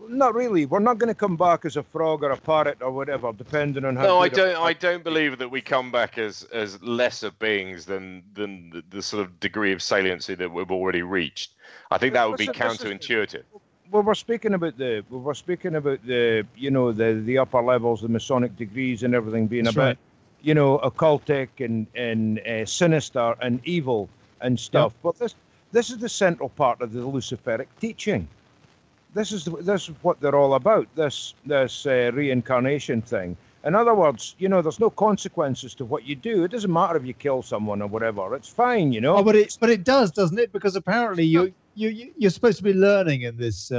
Not really. We're not going to come back as a frog or a parrot or whatever, depending on how. No, I don't believe that we come back as lesser beings than the sort of degree of saliency that we've already reached. I think that would be counterintuitive. Well, we're speaking about the you know, the upper levels, the Masonic degrees and everything being That's a bit, right. you know, occultic and sinister and evil and stuff. Yeah. But this is the central part of the Luciferic teaching. This is what they're all about. This reincarnation thing. In other words, you know, there's no consequences to what you do. It doesn't matter if you kill someone or whatever. It's fine, you know. Oh, but it does, doesn't it? Because apparently you're supposed to be learning in this.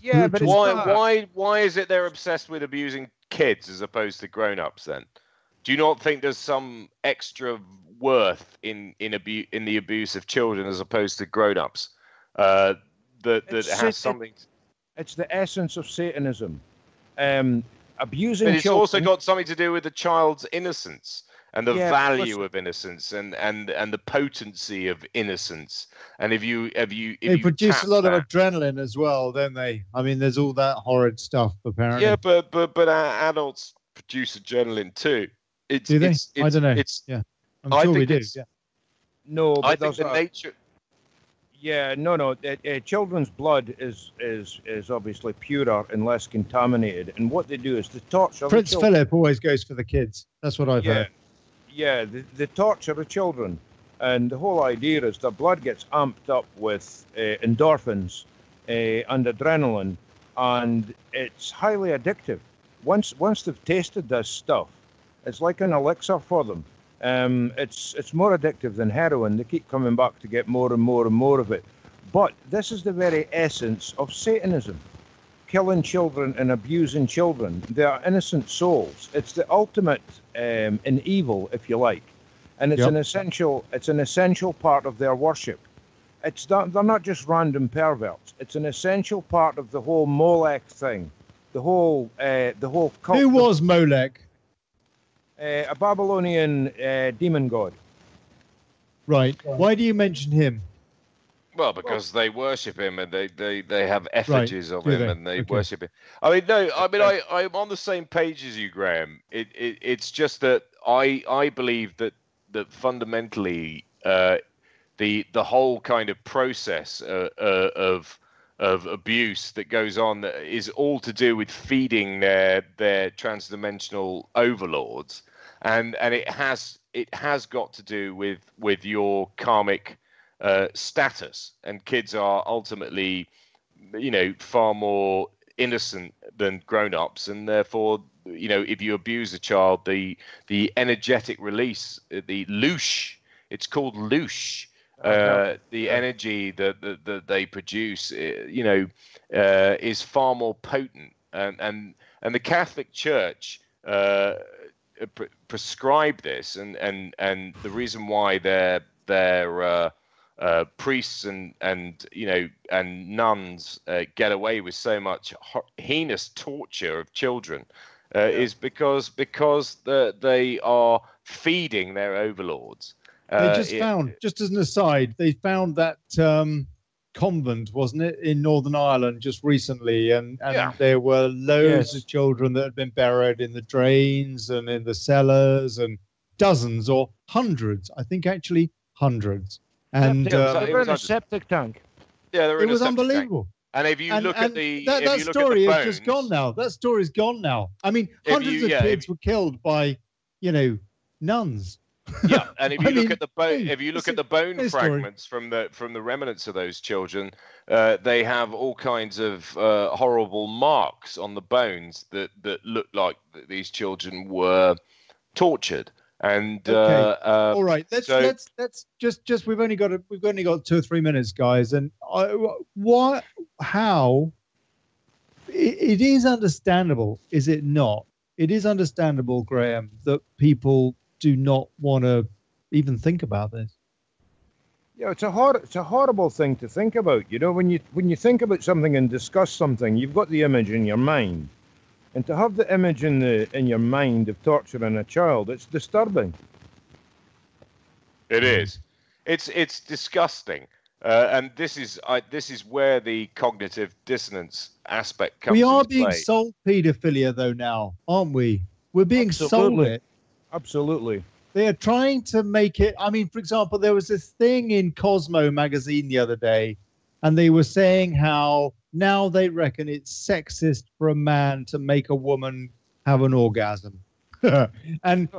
Yeah, but why is it they're obsessed with abusing kids as opposed to grown-ups then? Do you not think there's some extra worth in the abuse of children as opposed to grown-ups? That has something. It's the essence of Satanism. Abusing but it's children. also got something to do with the child's innocence and the value of innocence and the potency of innocence. And if you produce a lot of adrenaline as well, don't they? I mean, there's all that horrid stuff apparently. Yeah, but adults produce adrenaline too. Do they? I don't know. I'm sure we do. Yeah. No, but I think the nature. Yeah, no. Children's blood is obviously purer and less contaminated, and what they do is the torture. Prince Philip always goes for the kids. That's what I've heard. Yeah, the torture of children, and the whole idea is the blood gets amped up with endorphins and adrenaline, and it's highly addictive. Once they've tasted this stuff, it's like an elixir for them. It's more addictive than heroin. They keep coming back to get more and more and more of it. But this is the very essence of Satanism. Killing children and abusing children. They are innocent souls. It's the ultimate in evil, if you like. And it's an essential part of their worship. They're not just random perverts. It's an essential part of the whole Molech thing. The whole cult. Who was Molech? A Babylonian demon god. Right. Why do you mention him? Well, because they worship him and they have effigies of him and they worship him. I mean, I'm on the same page as you, Graeme. It's just that I believe that fundamentally the whole kind of process of abuse that goes on is all to do with feeding their transdimensional overlords, and it has got to do with your karmic status, and kids are ultimately, you know, far more innocent than grown-ups, and therefore, you know, if you abuse a child, the energetic release, the loosh, it's called loosh, the energy that they produce, you know, is far more potent, and the Catholic Church prescribe this, and the reason why their priests and you know and nuns get away with so much heinous torture of children is because they are feeding their overlords. They just found, just as an aside, they found that convent, wasn't it, in Northern Ireland just recently, and there were loads of children that had been buried in the drains and in the cellars, and dozens or hundreds, I think actually hundreds. And they were in a septic tank. Yeah, it was unbelievable. And if you look at the that story is just gone now. That story's gone now. I mean, hundreds of kids were killed by, you know, nuns. Yeah, and if you look at the bone, if you look at the bone fragments from the remnants of those children, they have all kinds of horrible marks on the bones that look like these children were tortured. And all right, let's just we've only got 2 or 3 minutes, guys, and how it is understandable, is it not? It is understandable, Graeme, that people do not want to even think about this. Yeah, it's a horrible thing to think about. You know, when you think about something and discuss something, you've got the image in your mind, and to have the image in your mind of torturing a child, it's disturbing. It is. It's disgusting, and this is where the cognitive dissonance aspect comes. We are into being play. sold paedophilia though now, aren't we? We're being sold it. Absolutely. They are trying to make it. I mean, for example, there was this thing in Cosmo magazine the other day, and they were saying how now they reckon it's sexist for a man to make a woman have an orgasm. and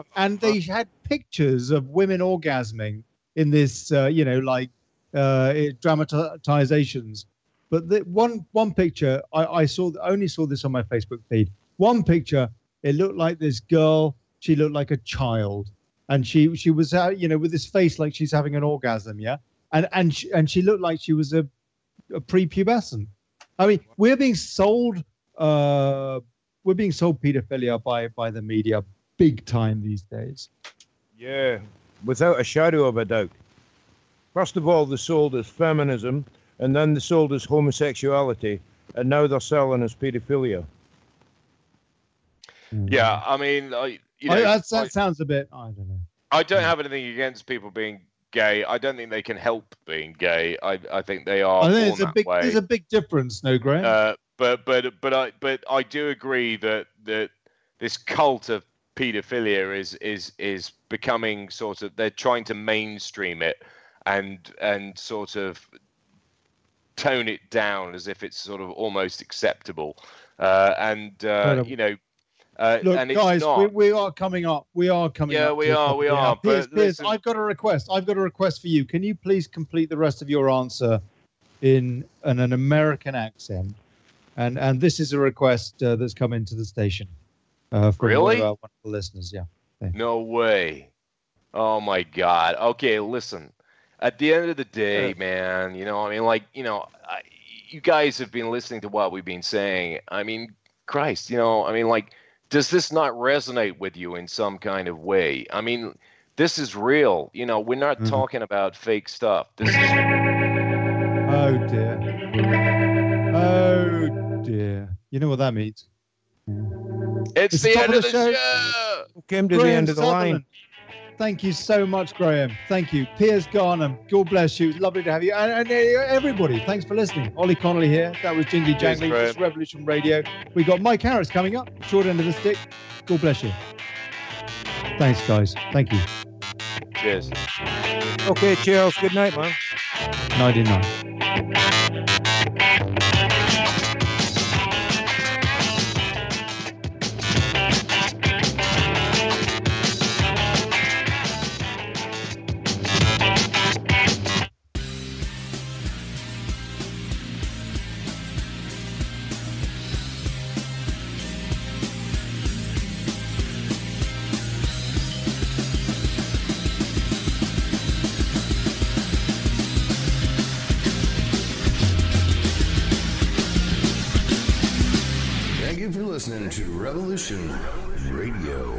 they had pictures of women orgasming in this, dramatizations. But the one picture I only saw this on my Facebook feed. One picture, it looked like this girl. She looked like a child. And she was with this face like she's having an orgasm, yeah, and she looked like she was a prepubescent. I mean, we're being sold paedophilia by the media big time these days. Yeah, without a shadow of a doubt. First of all, they're sold as feminism, and then they're sold as homosexuality, and now they're selling as paedophilia. Yeah, I mean, that sounds a bit. I don't know. I don't have anything against people being gay. I don't think they can help being gay. I think they are. I think way. There's a big difference, no, Graeme. But I do agree that this cult of paedophilia is becoming sort of, they're trying to mainstream it and sort of tone it down as if it's sort of almost acceptable. Look, and it's guys, not. we are coming up. We are coming up. Yeah, we are. Piers, But listen, I've got a request. I've got a request for you. Can you please complete the rest of your answer in an American accent? And this is a request that's come into the station from Really? one of our wonderful listeners. Yeah. No way. Oh my God. Okay, listen. At the end of the day, man, you guys have been listening to what we've been saying. I mean, Christ, does this not resonate with you in some kind of way? I mean, this is real. We're not talking about fake stuff. This is. Oh dear. Oh dear. You know what that means? It's the end of the show. Came to the end of the line. Thank you so much, Graeme. Thank you. Piers Garnham, God bless you. Lovely to have you. And everybody, thanks for listening. Olly Connelly here. That was Jingly Jangly. This is Revolution Radio. We got Mike Harris coming up. Short end of the stick. God bless you. Thanks, guys. Thank you. Cheers. Okay, cheers. Good night, man. Nighty night. Listening to Revolution Radio.